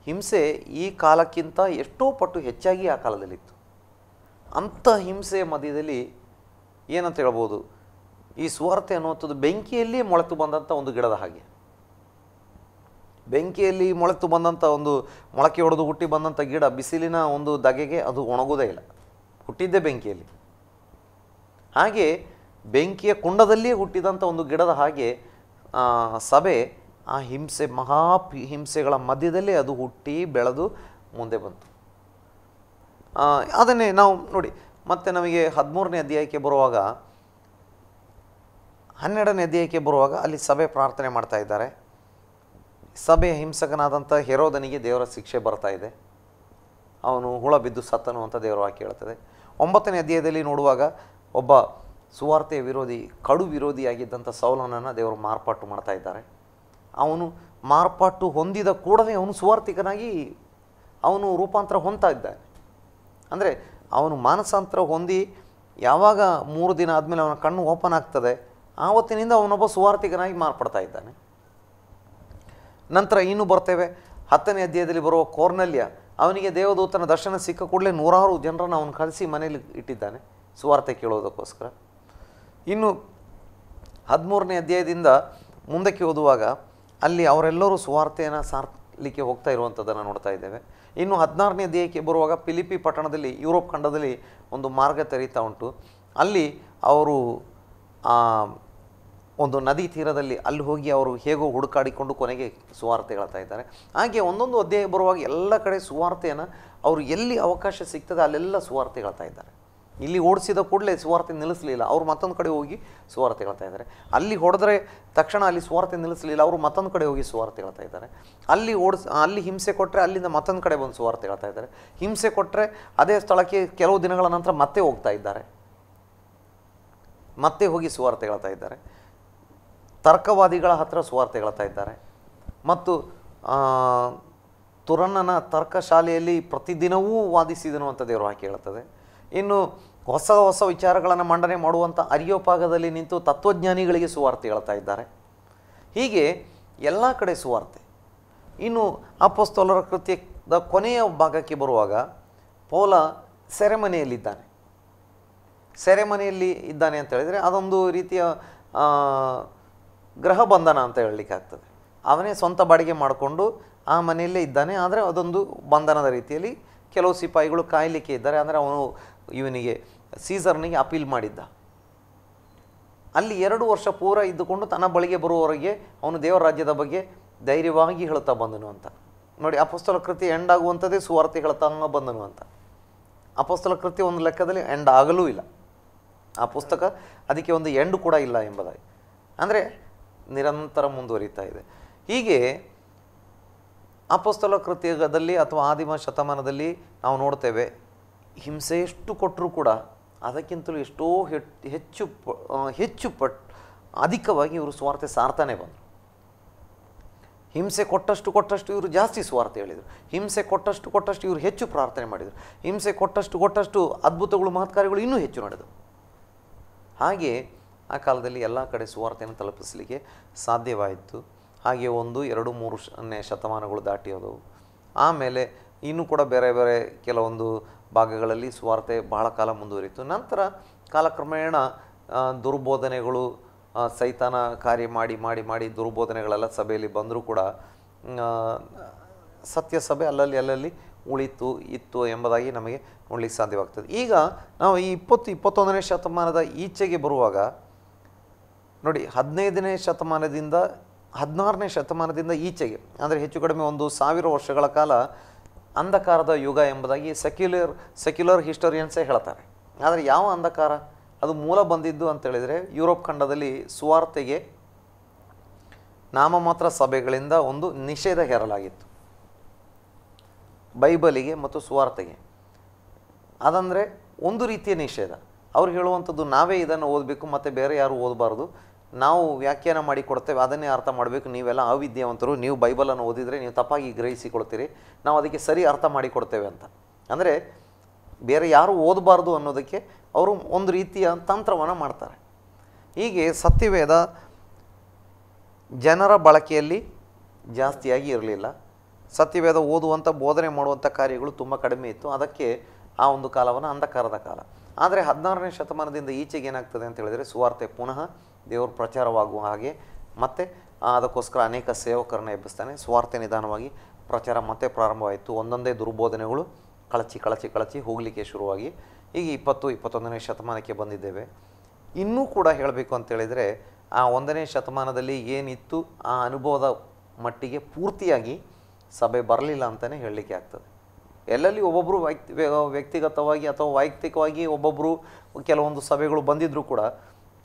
ಹಿಂಸೆ ಈ ಕಾಲಕ್ಕಿಂತ ಎಷ್ಟೋ ಪಟ್ಟು ಹೆಚ್ಚಾಗಿ ಆ ಕಾಲದಲ್ಲಿತ್ತು. ಅಂಥ ಹಿಂಸೆಯ ಮಧ್ಯದಲ್ಲಿ ಏನಂತ ಹೇಳ್ಬೋದು, ಈ ಸುವಾರ್ತೆ ಅನ್ನುವಂಥದ್ದು ಬೆಂಕಿಯಲ್ಲಿ ಮೊಳೆತು ಬಂದಂಥ ಒಂದು ಗಿಡದ ಹಾಗೆ. ಬೆಂಕಿಯಲ್ಲಿ ಮೊಳೆತು ಬಂದಂಥ ಒಂದು ಮೊಳಕೆ ಹೊಡೆದು ಹುಟ್ಟಿ ಬಂದಂಥ ಗಿಡ ಬಿಸಿಲಿನ ಒಂದು ಧಗೆಗೆ ಅದು ಒಣಗೋದೇ ಇಲ್ಲ, ಹುಟ್ಟಿದ್ದೇ ಬೆಂಕಿಯಲ್ಲಿ. ಹಾಗೆ ಬೆಂಕಿಯ ಕುಂಡದಲ್ಲಿಯೇ ಹುಟ್ಟಿದಂಥ ಒಂದು ಗಿಡದ ಹಾಗೆ ಸಭೆ ಆ ಹಿಂಸೆಗಳ ಮಧ್ಯದಲ್ಲೇ ಅದು ಹುಟ್ಟಿ ಬೆಳೆದು ಮುಂದೆ ಬಂತು. ಅದನ್ನೇ ನಾವು ನೋಡಿ, ಮತ್ತೆ ನಮಗೆ 13ನೇ ಅಧ್ಯಾಯಕ್ಕೆ ಬರುವಾಗ, 12ನೇ ಅಧ್ಯಾಯಕ್ಕೆ ಬರುವಾಗ ಅಲ್ಲಿ ಸಭೆ ಪ್ರಾರ್ಥನೆ ಮಾಡ್ತಾ ಇದ್ದಾರೆ. ಸಭೆಯ ಹಿಂಸಕನಾದಂಥ ಹೆರೋದನಿಗೆ ದೇವರ ಶಿಕ್ಷೆ ಬರ್ತಾ ಇದೆ, ಅವನು ಹುಳ ಬಿದ್ದು ಸತ್ತನು ಅಂತ ದೇವರ ವಾಕ್ಯ ಹೇಳ್ತದೆ. 9ನೇ ಅಧ್ಯಾಯದಲ್ಲಿ ನೋಡುವಾಗ ಒಬ್ಬ ಸುವಾರ್ತೆಯ ವಿರೋಧಿ, ಕಡು ವಿರೋಧಿಯಾಗಿದ್ದಂಥ ಸೌಲನನ್ನು ದೇವರು ಮಾರ್ಪಾಟು ಮಾಡ್ತಾ ಇದ್ದಾರೆ. ಅವನು ಮಾರ್ಪಾಟು ಹೊಂದಿದ ಕೂಡಲೇ ಅವನು ಸುವಾರ್ತಿಕನಾಗಿ ಅವನು ರೂಪಾಂತರ ಹೊಂದ್ತಾ ಇದ್ದಾನೆ. ಅಂದರೆ ಅವನು ಮಾನಸಾಂತರ ಹೊಂದಿ ಯಾವಾಗ 3 ದಿನ ಆದಮೇಲೆ ಅವನ ಕಣ್ಣು ಓಪನ್ ಆಗ್ತದೆ, ಆವತ್ತಿನಿಂದ ಅವನೊಬ್ಬ ಸುವಾರ್ತಿಕನಾಗಿ ಮಾರ್ಪಡ್ತಾ ಇದ್ದಾನೆ. ನಂತರ ಇನ್ನೂ ಬರ್ತೇವೆ, 10ನೇ ಅಧ್ಯಾಯದಲ್ಲಿ ಬರುವ ಕೋರ್ನೆಲ್ಯ, ಅವನಿಗೆ ದೇವದೂತನ ದರ್ಶನ ಸಿಕ್ಕ ಕೂಡಲೇ 100 ಜನರನ್ನು ಅವನು ಕಳಿಸಿ ಮನೆಯಲ್ಲಿ ಇಟ್ಟಿದ್ದಾನೆ ಸುವಾರ್ತೆ ಕೇಳೋದಕ್ಕೋಸ್ಕರ. ಇನ್ನು 13ನೇ ಅಧ್ಯಾಯದಿಂದ ಮುಂದಕ್ಕೆ ಓದುವಾಗ ಅಲ್ಲಿ ಅವರೆಲ್ಲರೂ ಸುವಾರ್ತೆಯನ್ನು ಸಾರಲಿಕ್ಕೆ ಹೋಗ್ತಾ ಇರುವಂಥದ್ದನ್ನು ನೋಡ್ತಾ ಇದ್ದೇವೆ. ಇನ್ನು 16ನೇ ಅಧ್ಯಾಯಕ್ಕೆ ಬರುವಾಗ ಫಿಲಿಪಿ ಪಟ್ಟಣದಲ್ಲಿ, ಯುರೋಪ್ ಖಂಡದಲ್ಲಿ ಒಂದು ಮಾರ್ಗ ತೆರೀತಾ ಉಂಟು. ಅಲ್ಲಿ ಅವರು ಒಂದು ನದಿ ತೀರದಲ್ಲಿ ಅಲ್ಲಿ ಹೋಗಿ ಅವರು ಹೇಗೋ ಹುಡುಕಾಡಿಕೊಂಡು ಕೊನೆಗೆ ಸುವಾರ್ತೆ ಹೇಳ್ತಾ ಇದ್ದಾರೆ. ಹಾಗೆ ಒಂದೊಂದು ಅಧ್ಯಾಯ ಬರುವಾಗ ಎಲ್ಲ ಕಡೆ ಸುವಾರ್ತೆಯನ್ನು ಅವರು ಎಲ್ಲಿ ಅವಕಾಶ ಸಿಗ್ತದೆ ಅಲ್ಲೆಲ್ಲ ಸುವಾರ್ತೆ ಹೇಳ್ತಾ ಇದ್ದಾರೆ. ಇಲ್ಲಿ ಓಡಿಸಿದ ಕೂಡಲೇ ಸುವಾರ್ತೆ ನಿಲ್ಲಿಸಲಿಲ್ಲ, ಅವರು ಮತ್ತೊಂದು ಕಡೆ ಹೋಗಿ ಸುವಾರ್ತೆ ಹೇಳ್ತಾ ಇದ್ದಾರೆ. ಅಲ್ಲಿ ಹೊಡೆದ್ರೆ ತಕ್ಷಣ ಅಲ್ಲಿ ಸುವಾರ್ತೆ ನಿಲ್ಲಿಸಲಿಲ್ಲ, ಅವರು ಮತ್ತೊಂದು ಕಡೆ ಹೋಗಿ ಸುವಾರ್ತೆ ಹೇಳ್ತಾ ಇದ್ದಾರೆ. ಅಲ್ಲಿ ಹಿಂಸೆ ಕೊಟ್ಟರೆ ಅಲ್ಲಿಂದ ಮತ್ತೊಂದು ಕಡೆ ಬಂದು ಸುವಾರ್ತೆ ಹೇಳ್ತಾ ಇದ್ದಾರೆ. ಹಿಂಸೆ ಕೊಟ್ಟರೆ ಅದೇ ಸ್ಥಳಕ್ಕೆ ಕೆಲವು ದಿನಗಳ ನಂತರ ಮತ್ತೆ ಹೋಗ್ತಾ ಇದ್ದಾರೆ, ಮತ್ತೆ ಹೋಗಿ ಸುವಾರ್ತೆ ಹೇಳ್ತಾ ಇದ್ದಾರೆ. ತರ್ಕವಾದಿಗಳ ಹತ್ರ ಸುವಾರ್ತೆ ಹೇಳ್ತಾ ಇದ್ದಾರೆ. ಮತ್ತು ತುರನ್ನನ ತರ್ಕಶಾಲೆಯಲ್ಲಿ ಪ್ರತಿದಿನವೂ ವಾದಿಸಿದನು ಅಂತ ದೇವರು ಹಾಕಿ ಹೇಳ್ತದೆ. ಇನ್ನು ಹೊಸ ಹೊಸ ವಿಚಾರಗಳನ್ನು ಮಂಡನೆ ಮಾಡುವಂಥ ಅರಿಯೋಪಾಗದಲ್ಲಿ ನಿಂತು ತತ್ವಜ್ಞಾನಿಗಳಿಗೆ ಸುವಾರ್ತೆ ಹೇಳ್ತಾ ಇದ್ದಾರೆ. ಹೀಗೆ ಎಲ್ಲ ಕಡೆ ಸುವಾರ್ತೆ. ಇನ್ನು ಅಪೊಸ್ತಲರ ಕೃತ್ಯದ ಕೊನೆಯ ಭಾಗಕ್ಕೆ ಬರುವಾಗ ಪೌಲ ಸೆರೆಮನೆಯಲ್ಲಿದ್ದಾನೆ. ಸೆರೆಮನೆಯಲ್ಲಿ ಇದ್ದಾನೆ ಅಂತ ಹೇಳಿದರೆ ಅದೊಂದು ರೀತಿಯ ಗೃಹ ಬಂಧನ ಅಂತ ಹೇಳಲಿಕ್ಕಾಗ್ತದೆ. ಅವನೇ ಸ್ವಂತ ಬಾಡಿಗೆ ಮಾಡಿಕೊಂಡು ಆ ಮನೆಯಲ್ಲೇ ಇದ್ದಾನೆ. ಆದರೆ ಅದೊಂದು ಬಂಧನದ ರೀತಿಯಲ್ಲಿ ಕೆಲವು ಸಿಪಾಯಿಗಳು ಕಾಯಲಿಕ್ಕೆ ಇದ್ದಾರೆ. ಅಂದರೆ ಅವನು ಇವನಿಗೆ ಸೀಸರ್ನಿಗೆ ಅಪೀಲ್ ಮಾಡಿದ್ದ. ಅಲ್ಲಿ 2 ವರ್ಷ ಪೂರ ಇದ್ದುಕೊಂಡು ತನ್ನ ಬಳಿಗೆ ಬರುವವರೆಗೆ ಅವನು ದೇವರ ರಾಜ್ಯದ ಬಗ್ಗೆ ಧೈರ್ಯವಾಗಿ ಹೇಳ್ತಾ ಬಂದನು ಅಂತ. ನೋಡಿ, ಅಪೊಸ್ತಲ ಕೃತ್ಯ ಎಂಡ್ ಆಗುವಂಥದ್ದೇ ಸುವಾರ್ತೆ ಹೇಳ್ತಾ ಬಂದನು ಅಂತ. ಅಪೊಸ್ತಲ ಕೃತ್ಯ ಒಂದು ಲೆಕ್ಕದಲ್ಲಿ ಎಂಡ್ ಆಗಲೂ ಇಲ್ಲ. ಆ ಪುಸ್ತಕ ಅದಕ್ಕೆ ಒಂದು ಎಂಡ್ ಕೂಡ ಇಲ್ಲ ಎಂಬುದಾಗಿ, ಅಂದರೆ ನಿರಂತರ ಮುಂದುವರಿತಾ ಇದೆ. ಹೀಗೆ ಅಪೊಸ್ತಲ ಕೃತ್ಯದಲ್ಲಿ ಅಥವಾ ಆದಿಮ ಶತಮಾನದಲ್ಲಿ ನಾವು ನೋಡ್ತೇವೆ, ಹಿಂಸೆ ಎಷ್ಟು ಕೊಟ್ಟರೂ ಕೂಡ ಅದಕ್ಕಿಂತಲೂ ಎಷ್ಟೋ ಹೆಚ್ಚು ಅಧಿಕವಾಗಿ ಇವರು ಸುವಾರ್ತೆ ಸಾರ್ತಾನೆ ಬಂದರು. ಹಿಂಸೆ ಕೊಟ್ಟಷ್ಟು ಇವರು ಜಾಸ್ತಿ ಸುವಾರ್ತೆ ಹೇಳಿದರು. ಹಿಂಸೆ ಕೊಟ್ಟಷ್ಟು ಇವರು ಹೆಚ್ಚು ಪ್ರಾರ್ಥನೆ ಮಾಡಿದರು. ಹಿಂಸೆ ಕೊಟ್ಟಷ್ಟು ಅದ್ಭುತಗಳು ಮಹತ್ಕಾರ್ಯಗಳು ಇನ್ನೂ ಹೆಚ್ಚು ನಡೆದವು. ಹಾಗೆ ಆ ಕಾಲದಲ್ಲಿ ಎಲ್ಲ ಕಡೆ ಸುವಾರ್ತೆಯನ್ನು ತಲುಪಿಸಲಿಕ್ಕೆ ಸಾಧ್ಯವಾಯಿತು. ಹಾಗೆ 1, 2, 3ನೇ ಶತಮಾನಗಳು ದಾಟಿ ಹೋದವು. ಆಮೇಲೆ ಇನ್ನೂ ಕೂಡ ಬೇರೆ ಬೇರೆ ಕೆಲವೊಂದು ಭಾಗಗಳಲ್ಲಿ ಸುವಾರ್ತೆ ಬಹಳ ಕಾಲ ಮುಂದುವರಿಯಿತು. ನಂತರ ಕಾಲಕ್ರಮೇಣ ದುರ್ಬೋಧನೆಗಳು, ಸೈತಾನ ಕಾರ್ಯ ಮಾಡಿ ದುರ್ಬೋಧನೆಗಳೆಲ್ಲ ಸಭೆಯಲ್ಲಿ ಬಂದರೂ ಕೂಡ ಸತ್ಯ ಸಭೆ ಅಲ್ಲಲ್ಲಿ ಇತ್ತು ಎಂಬುದಾಗಿ ನಮಗೆ ನೋಡಲಿಕ್ಕೆ ಸಾಧ್ಯವಾಗ್ತದೆ. ಈಗ ನಾವು ಈ 21ನೇ ಶತಮಾನದ ಈಚೆಗೆ ಬರುವಾಗ ನೋಡಿ, 15ನೇ ಶತಮಾನದಿಂದ 16ನೇ ಶತಮಾನದಿಂದ ಈಚೆಗೆ, ಅಂದರೆ ಹೆಚ್ಚು ಕಡಿಮೆ 1000 ವರ್ಷಗಳ ಕಾಲ ಅಂಧಕಾರದ ಯುಗ ಎಂಬುದಾಗಿ ಸೆಕ್ಯುಲರ್ ಹಿಸ್ಟೋರಿಯನ್ಸೇ ಹೇಳ್ತಾರೆ. ಆದರೆ ಯಾವ ಅಂಧಕಾರ? ಅದು ಮೂಲ ಬಂದಿದ್ದು ಅಂತ ಹೇಳಿದರೆ, ಯುರೋಪ್ ಖಂಡದಲ್ಲಿ ಸುವಾರ್ತೆಗೆ ನಾಮಮಾತ್ರ ಸಭೆಗಳಿಂದ ಒಂದು ನಿಷೇಧ ಹೇರಲಾಗಿತ್ತು, ಬೈಬಲಿಗೆ ಮತ್ತು ಸುವಾರ್ತೆಗೆ. ಅದಂದರೆ ಒಂದು ರೀತಿಯ ನಿಷೇಧ. ಅವ್ರು ಹೇಳುವಂಥದ್ದು, ನಾವೇ ಇದನ್ನು ಓದಬೇಕು ಮತ್ತು ಬೇರೆ ಯಾರು ಓದಬಾರ್ದು, ನಾವು ವ್ಯಾಖ್ಯಾನ ಮಾಡಿ ಕೊಡ್ತೇವೆ, ಅದನ್ನೇ ಅರ್ಥ ಮಾಡಬೇಕು, ನೀವೆಲ್ಲ ಅವಿದ್ಯಾವಂತರು, ನೀವು ಬೈಬಲನ್ನು ಓದಿದರೆ ನೀವು ತಪ್ಪಾಗಿ ಗ್ರಹಿಸಿಕೊಳ್ತೀರಿ, ನಾವು ಅದಕ್ಕೆ ಸರಿ ಅರ್ಥ ಮಾಡಿ ಕೊಡ್ತೇವೆ ಅಂತ. ಅಂದರೆ ಬೇರೆ ಯಾರು ಓದಬಾರ್ದು ಅನ್ನೋದಕ್ಕೆ ಅವರು ಒಂದು ರೀತಿಯ ತಂತ್ರವನ್ನು ಮಾಡ್ತಾರೆ. ಹೀಗೆ ಸತ್ಯವೇದ ಜನರ ಬಳಕೆಯಲ್ಲಿ ಜಾಸ್ತಿಯಾಗಿ ಇರಲಿಲ್ಲ. ಸತ್ಯವೇದ ಓದುವಂಥ ಬೋಧನೆ ಮಾಡುವಂಥ ಕಾರ್ಯಗಳು ತುಂಬ ಕಡಿಮೆ ಇತ್ತು. ಅದಕ್ಕೆ ಆ ಒಂದು ಕಾಲವನ್ನು ಅಂಧಕಾರದ ಕಾಲ. ಆದರೆ 16ನೇ ಶತಮಾನದಿಂದ ಈಚೆಗೆ ಏನಾಗ್ತದೆ ಅಂತ ಹೇಳಿದರೆ, ಸುವಾರ್ತೆ ಪುನಃ ದೇವರು ಪ್ರಚಾರವಾಗುವ ಹಾಗೆ ಮತ್ತು ಅದಕ್ಕೋಸ್ಕರ ಅನೇಕ ಸೇವಕರನ್ನು ಎಬ್ಬಿಸ್ತಾನೆ. ಸುವಾರ್ತೆ ನಿಧಾನವಾಗಿ ಪ್ರಚಾರ ಮತ್ತೆ ಪ್ರಾರಂಭವಾಯಿತು. ಒಂದೊಂದೇ ದುರ್ಬೋಧನೆಗಳು ಕಳಚಿ ಹೋಗಲಿಕ್ಕೆ ಶುರುವಾಗಿ ಈಗ 21ನೇ ಶತಮಾನಕ್ಕೆ ಬಂದಿದ್ದೇವೆ. ಇನ್ನೂ ಕೂಡ ಹೇಳಬೇಕು ಅಂತೇಳಿದರೆ, ಆ 1ನೇ ಶತಮಾನದಲ್ಲಿ ಏನಿತ್ತು ಆ ಅನುಭವದ ಮಟ್ಟಿಗೆ ಪೂರ್ತಿಯಾಗಿ ಸಭೆ ಬರಲಿಲ್ಲ ಅಂತಲೇ ಹೇಳಲಿಕ್ಕೆ ಆಗ್ತದೆ. ಎಲ್ಲಲ್ಲಿ ಒಬ್ಬೊಬ್ಬರು ವ್ಯಕ್ತಿಗತವಾಗಿ ಅಥವಾ ವೈಯಕ್ತಿಕವಾಗಿ ಒಬ್ಬೊಬ್ಬರು ಕೆಲವೊಂದು ಸಭೆಗಳು ಬಂದಿದ್ದರೂ ಕೂಡ,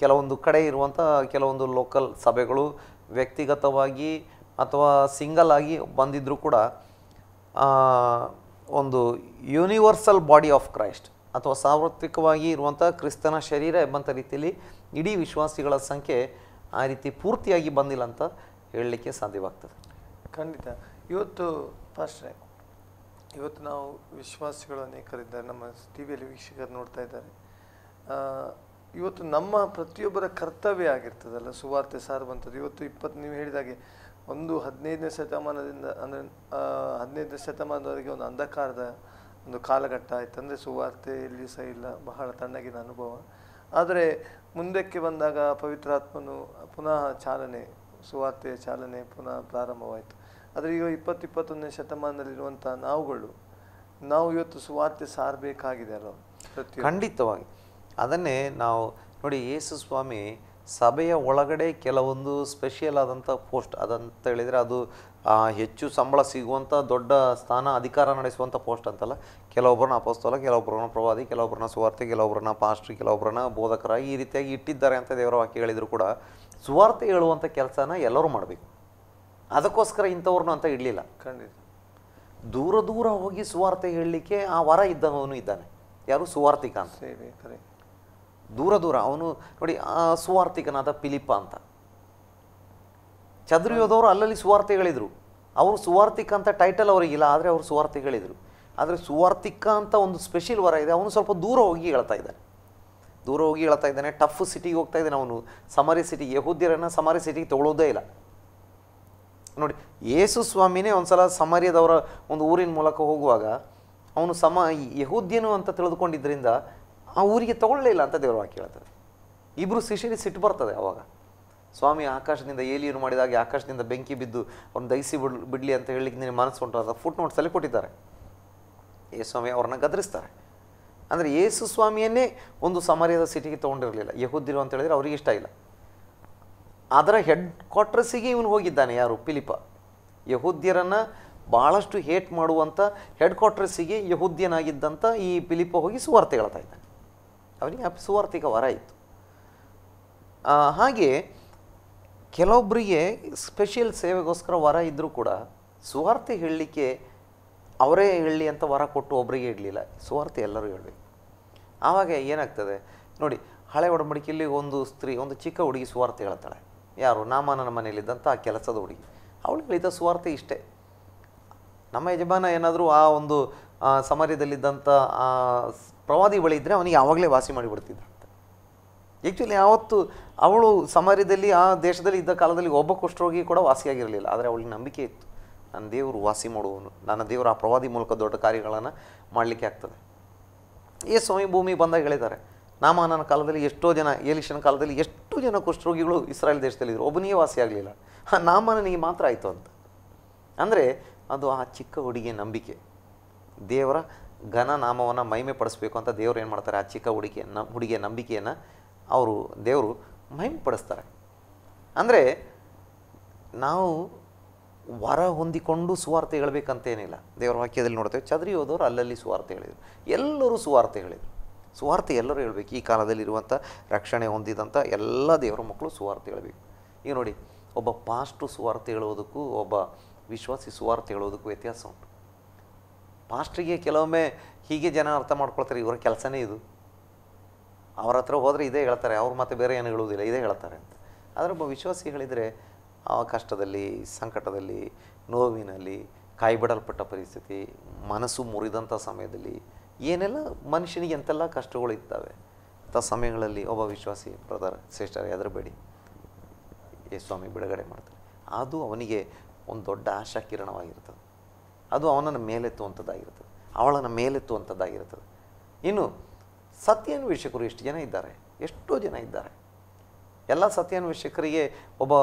ಕೆಲವೊಂದು ಕಡೆ ಇರುವಂಥ ಕೆಲವೊಂದು ಲೋಕಲ್ ಸಭೆಗಳು ವ್ಯಕ್ತಿಗತವಾಗಿ ಅಥವಾ ಸಿಂಗಲ್ ಆಗಿ ಬಂದಿದ್ದರೂ ಕೂಡ ಒಂದು ಯೂನಿವರ್ಸಲ್ ಬಾಡಿ ಆಫ್ ಕ್ರೈಸ್ಟ್ ಅಥವಾ ಸಾರ್ವತ್ರಿಕವಾಗಿ ಇರುವಂಥ ಕ್ರಿಸ್ತನ ಶರೀರ ಎಂಬಂಥ ರೀತಿಯಲ್ಲಿ ಇಡೀ ವಿಶ್ವಾಸಿಗಳ ಸಂಖ್ಯೆ ಆ ರೀತಿ ಪೂರ್ತಿಯಾಗಿ ಬಂದಿಲ್ಲ ಅಂತ ಹೇಳಲಿಕ್ಕೆ ಸಾಧ್ಯವಾಗ್ತದೆ. ಖಂಡಿತ. ಇವತ್ತು ನಾವು ವಿಶ್ವಾಸಿಗಳು ಅನೇಕರಿದ್ದಾರೆ, ನಮ್ಮ ಟಿವಿಯಲ್ಲಿ ವೀಕ್ಷಕರು ನೋಡ್ತಾ ಇದ್ದಾರೆ. ಇವತ್ತು ನಮ್ಮ ಪ್ರತಿಯೊಬ್ಬರ ಕರ್ತವ್ಯ ಆಗಿರ್ತದಲ್ಲ ಸುವಾರ್ತೆ ಸಾರುವಂಥದ್ದು. ಇವತ್ತು ನೀವು ಹೇಳಿದಾಗೆ 15ನೇ ಶತಮಾನದಿಂದ ಅಂದರೆ 15ನೇ ಶತಮಾನದವರೆಗೆ ಒಂದು ಅಂಧಕಾರದ ಒಂದು ಕಾಲಘಟ್ಟ ಆಯ್ತು. ಅಂದರೆ ಸುವಾರ್ತೆಯಲ್ಲಿ ಸಹ ಇಲ್ಲ, ಬಹಳ ತಣ್ಣಗಿನ ಅನುಭವ. ಆದರೆ ಮುಂದಕ್ಕೆ ಬಂದಾಗ ಪವಿತ್ರಾತ್ಮನು ಪುನಃ ಸುವಾರ್ತೆಯ ಚಾಲನೆ ಪುನಃ ಪ್ರಾರಂಭವಾಯಿತು. ಆದರೆ ಈಗ 21ನೇ ಶತಮಾನದಲ್ಲಿರುವಂಥ ನಾವು ಇವತ್ತು ಸುವಾರ್ತೆ ಸಾರಬೇಕಾಗಿದೆ ಅಲ್ವ? ಖಂಡಿತವಾಗಿ. ಅದನ್ನೇ ನಾವು ನೋಡಿ, ಯೇಸು ಸ್ವಾಮಿ ಸಭೆಯ ಒಳಗಡೆ ಕೆಲವೊಂದು ಸ್ಪೆಷಲ್ ಆದಂಥ ಪೋಸ್ಟ್ ಅದಂತ ಹೇಳಿದರೆ, ಅದು ಹೆಚ್ಚು ಸಂಬಳ ಸಿಗುವಂಥ ದೊಡ್ಡ ಸ್ಥಾನ, ಅಧಿಕಾರ ನಡೆಸುವಂಥ ಪೋಸ್ಟ್ ಅಂತಲ್ಲ. ಕೆಲವೊಬ್ಬರನ್ನ ಅಪೊಸ್ತಲ, ಕೆಲವೊಬ್ಬರನ್ನ ಪ್ರವಾದಿ, ಕೆಲವೊಬ್ಬರನ್ನ ಸುವಾರ್ತೆ, ಕೆಲವೊಬ್ಬರನ್ನ ಪಾಸ್ಟ್ರಿ, ಕೆಲವೊಬ್ಬರನ್ನ ಬೋಧಕರಾಗಿ ಈ ರೀತಿಯಾಗಿ ಇಟ್ಟಿದ್ದಾರೆ ಅಂತ ದೇವರ ವಾಕ್ಯ ಹೇಳಿದ್ರು ಕೂಡ, ಸುವಾರ್ತೆ ಹೇಳುವಂಥ ಕೆಲಸನ ಎಲ್ಲರೂ ಮಾಡಬೇಕು. ಅದಕ್ಕೋಸ್ಕರ ಇಂಥವ್ರನ್ನ ಅಂತ ಇಡಲಿಲ್ಲ. ಖಂಡಿತ. ದೂರ ಹೋಗಿ ಸುವಾರ್ತೆ ಹೇಳಲಿಕ್ಕೆ ಆ ವರ ಇದ್ದವನು ಇದ್ದಾನೆ. ಯಾರು? ಸುವಾರ್ತಿಕ ಅಂತ. ದೂರ ಅವನು ನೋಡಿ, ಸುವಾರ್ತಿಕನಾದ ಫಿಲಿಪ್ಪ ಅಂತ. ಚದುರಿಯೋದವರು ಅಲ್ಲಲ್ಲಿ ಸುವಾರ್ತೆ ಹೇಳಿದರು. ಅವರು ಸುವಾರ್ತಿಕ ಅಂತ ಟೈಟಲ್ ಅವರಿಗಿಲ್ಲ, ಆದರೆ ಅವರು ಸುವಾರ್ತೆ ಹೇಳಿದರು. ಆದರೆ ಸುವಾರ್ತಿಕ ಅಂತ ಒಂದು ಸ್ಪೆಷಲ್ ವರ ಇದೆ. ಅವನು ಸ್ವಲ್ಪ ದೂರ ಹೋಗಿ ಹೇಳ್ತಾ ಇದ್ದಾನೆ. ಟಫ್ ಸಿಟಿಗೆ ಹೋಗ್ತಾ ಇದ್ದಾನೆ ಅವನು. ಸಮರಿ ಸಿಟಿ, ಯಹೂದ್ಯರನ್ನು ಸಮರಿ ಸಿಟಿಗೆ ತಗೊಳ್ಳೋದೇ ಇಲ್ಲ. ನೋಡಿ, ಯೇಸು ಸ್ವಾಮಿನೇ ಒಂದ್ಸಲ ಸಮರ್ಯದವರ ಒಂದು ಊರಿನ ಮೂಲಕ ಹೋಗುವಾಗ ಅವನು ಯಹೂದ್ಯನು ಅಂತ ತಿಳಿದುಕೊಂಡಿದ್ದರಿಂದ ಆ ಊರಿಗೆ ತಗೊಳ್ಳೇ ಇಲ್ಲ ಅಂತ ದೇವರ ವಾಕ್ಯ ಹೇಳ್ತದೆ. ಇಬ್ಬರು ಶಿಷ್ಯರಿಗೆ ಸಿಟ್ಟು ಬರ್ತದೆ. ಅವಾಗ ಸ್ವಾಮಿ ಆಕಾಶದಿಂದ ಏಲಿಯನ್ನು ಮಾಡಿದಾಗೆ ಆಕಾಶದಿಂದ ಬೆಂಕಿ ಬಿದ್ದು ಅವ್ರನ್ನ ದಹಿಸಿ ಬಿಡಲಿ ಅಂತ ಹೇಳಲಿಕ್ಕೆ ನಿನ್ನ ಮನಸ್ಸು ಉಂಟು. ಫುಟ್ ನೋಟ್ಸಲ್ಲಿ ಕೊಟ್ಟಿದ್ದಾರೆ. ಯೇಸು ಸ್ವಾಮಿ ಅವ್ರನ್ನ ಗದರಿಸ್ತಾರೆ. ಅಂದರೆ ಯೇಸು ಸ್ವಾಮಿಯನ್ನೇ ಒಂದು ಸಮರ್ಯದ ಸಿಟಿಗೆ ತೊಗೊಂಡಿರಲಿಲ್ಲ ಯಹೂದ್ಯರು ಅಂತ ಹೇಳಿದ್ರೆ ಅವ್ರಿಗೆ ಇಷ್ಟ ಇಲ್ಲ. ಅದರ ಹೆಡ್ ಕ್ವಾರ್ಟರ್ಸಿಗೆ ಇವನು ಹೋಗಿದ್ದಾನೆ. ಯಾರು? ಫಿಲಿಪ. ಯಹೂದ್ಯರನ್ನು ಭಾಳಷ್ಟು ಹೇಟ್ ಮಾಡುವಂಥ ಹೆಡ್ ಕ್ವಾರ್ಟರ್ಸಿಗೆ ಯಹೂದ್ಯನಾಗಿದ್ದಂಥ ಈ ಫಿಲಿಪ್ಪ ಹೋಗಿ ಸುವಾರ್ತೆ ಹೇಳ್ತಾ ಇದ್ದಾನೆ. ಅವನಿಗೆ ಸುವಾರ್ತಿಕ ವರ ಇತ್ತು. ಹಾಗೆ ಕೆಲವೊಬ್ಬರಿಗೆ ಸ್ಪೆಷಲ್ ಸೇವೆಗೋಸ್ಕರ ವರ ಇದ್ದರೂ ಕೂಡ ಸುವಾರ್ತೆ ಹೇಳಲಿಕ್ಕೆ ಅವರೇ ಹೇಳಲಿ ಅಂತ ವರ ಕೊಟ್ಟು ಒಬ್ಬರಿಗೆ ಇಡಲಿಲ್ಲ. ಸುವಾರ್ತೆ ಎಲ್ಲರೂ ಹೇಳಬೇಕು. ಆವಾಗ ಏನಾಗ್ತದೆ ನೋಡಿ, ಹಳೆ ಒಡಂಬಡಿಕೆಯಲ್ಲಿ ಒಂದು ಸ್ತ್ರೀ, ಒಂದು ಚಿಕ್ಕ ಹುಡುಗಿ ಸುವಾರ್ತೆ ಹೇಳ್ತಾಳೆ. ಯಾರು? ನಾಮಾನನ ಮನೆಯಲ್ಲಿದ್ದಂಥ ಆ ಕೆಲಸದ ಹುಡುಗಿ. ಅವಳು ಹೇಳಿದ ಸುವಾರ್ತೆ ಇಷ್ಟೇ. ನಮ್ಮ ಯಜಮಾನ ಏನಾದರೂ ಆ ಒಂದು ಸಮಾರ್ಯದಲ್ಲಿದ್ದಂಥ ಆ ಪ್ರವಾದಿ ಬಳಿ ಇದ್ದರೆ ಅವನಿಗೆ ಯಾವಾಗಲೇ ವಾಸಿ ಮಾಡಿಬಿಡ್ತಿದ್ದ. ಆ್ಯಕ್ಚುಲಿ ಯಾವತ್ತು ಅವಳು ಸಮಾರ್ಯದಲ್ಲಿ ಆ ದೇಶದಲ್ಲಿ ಇದ್ದ ಕಾಲದಲ್ಲಿ ಒಬ್ಬ ಕುಷ್ಠರೋಗಿ ಕೂಡ ವಾಸಿಯಾಗಿರಲಿಲ್ಲ. ಆದರೆ ಅವಳಿಗೆ ನಂಬಿಕೆ ಇತ್ತು, ನನ್ನ ದೇವರು ವಾಸಿ ಮಾಡುವನು, ನನ್ನ ದೇವರು ಆ ಪ್ರವಾದಿ ಮೂಲಕ ದೊಡ್ಡ ಕಾರ್ಯಗಳನ್ನು ಮಾಡಲಿಕ್ಕೆ ಆಗ್ತದೆ. ಸ್ವಾಮಿ ಭೂಮಿ ಬಂದಾಗ ಹೇಳಿದ್ದಾರೆ, ನಾಮಾನನ ಕಾಲದಲ್ಲಿ ಎಷ್ಟೋ ಜನ, ಏಲಿಷನ ಕಾಲದಲ್ಲಿ ಎಷ್ಟು ಜನ ಕುಷ್ಠರೋಗಿಗಳು ಇಸ್ರಾಯೇಲ್ ದೇಶದಲ್ಲಿದ್ದರು, ಒಬ್ಬನಿಗೆ ವಾಸಿ ಆಗಲಿಲ್ಲ, ನಾಮಾನನಿಗೆ ಮಾತ್ರ ಆಯಿತು ಅಂತ. ಅಂದರೆ ಅದು ಆ ಚಿಕ್ಕ ಹುಡುಗಿಯ ನಂಬಿಕೆ. ದೇವರ ಘನ ನಾಮವನ್ನು ಮಹಿಮೆ ಪಡಿಸ್ಬೇಕು ಅಂತ ದೇವರು ಏನು ಮಾಡ್ತಾರೆ, ಆ ಚಿಕ್ಕ ಹುಡುಗಿಯ ನಂಬಿಕೆಯನ್ನು ದೇವರು ಮಹಿಮೆ ಪಡಿಸ್ತಾರೆ. ಅಂದರೆ ನಾವು ವರ ಹೊಂದಿಕೊಂಡು ಸುವಾರ್ತೆ ಹೇಳಬೇಕಂತೇನಿಲ್ಲ. ದೇವರ ವಾಕ್ಯದಲ್ಲಿ ನೋಡ್ತೇವೆ, ಚದರಿ ಹೋದವರು ಅಲ್ಲಲ್ಲಿ ಸುವಾರ್ತೆ ಹೇಳಿದರು. ಎಲ್ಲರೂ ಸುವಾರ್ತೆ ಹೇಳಿದರು. ಸುವಾರ್ತೆ ಎಲ್ಲರೂ ಹೇಳಬೇಕು. ಈ ಕಾಲದಲ್ಲಿರುವಂಥ ರಕ್ಷಣೆ ಹೊಂದಿದಂಥ ಎಲ್ಲ ದೇವರ ಮಕ್ಕಳು ಸುವಾರ್ತೆ ಹೇಳಬೇಕು. ಈಗ ನೋಡಿ, ಒಬ್ಬ ಪಾಸ್ಟು ಸುವಾರ್ತೆ ಹೇಳೋದಕ್ಕೂ ಒಬ್ಬ ವಿಶ್ವಾಸಿ ಸುವಾರ್ತೆ ಹೇಳೋದಕ್ಕೂ ವ್ಯತ್ಯಾಸ ಉಂಟು. ಪಾಸ್ಟ್ರಿಗೆ ಕೆಲವೊಮ್ಮೆ ಹೀಗೆ ಜನ ಅರ್ಥ ಮಾಡ್ಕೊಳ್ತಾರೆ, ಇವರ ಕೆಲಸನೇ ಇದು, ಅವ್ರ ಹತ್ರ ಹೋದರೆ ಇದೇ ಹೇಳ್ತಾರೆ, ಅವ್ರು ಮತ್ತೆ ಬೇರೆ ಏನು ಹೇಳುವುದಿಲ್ಲ, ಇದೇ ಹೇಳ್ತಾರೆ ಅಂತ. ಆದರೆ ಒಬ್ಬ ವಿಶ್ವಾಸಿ ಹೇಳಿದರೆ ಆ ಕಷ್ಟದಲ್ಲಿ, ಸಂಕಟದಲ್ಲಿ, ನೋವಿನಲ್ಲಿ, ಕಾಯ್ಬಿಡಲ್ಪಟ್ಟ ಪರಿಸ್ಥಿತಿ, ಮನಸ್ಸು ಮುರಿದಂಥ ಸಮಯದಲ್ಲಿ ಏನೆಲ್ಲ ಮನುಷ್ಯನಿಗೆ ಎಂತೆಲ್ಲ ಕಷ್ಟಗಳು ಇದ್ದಾವೆ ಅಂಥ ಸಮಯಗಳಲ್ಲಿ ಒಬ್ಬ ವಿಶ್ವಾಸಿ, ಬ್ರದರ್ ಸಿಸ್ಟರ್ ಹೆದರಬೇಡಿ, ಸ್ವಾಮಿ ಬಿಡುಗಡೆ ಮಾಡ್ತಾರೆ. ಅದು ಅವನಿಗೆ ಒಂದು ದೊಡ್ಡ ಆಶಾ ಕಿರಣವಾಗಿರ್ತದೆ. ಅದು ಅವನನ್ನು ಮೇಲೆತ್ತುವಂಥದ್ದಾಗಿರ್ತದೆ, ಅವಳನ್ನು ಮೇಲೆತ್ತುವಂಥದ್ದಾಗಿರ್ತದೆ. ಇನ್ನು ಸತ್ಯಾನ್ವೇಷಕರು ಎಷ್ಟು ಜನ ಇದ್ದಾರೆ, ಎಷ್ಟೋ ಜನ ಇದ್ದಾರೆ. ಎಲ್ಲ ಸತ್ಯಾನ್ವೇಷಕರಿಗೆ ಒಬ್ಬ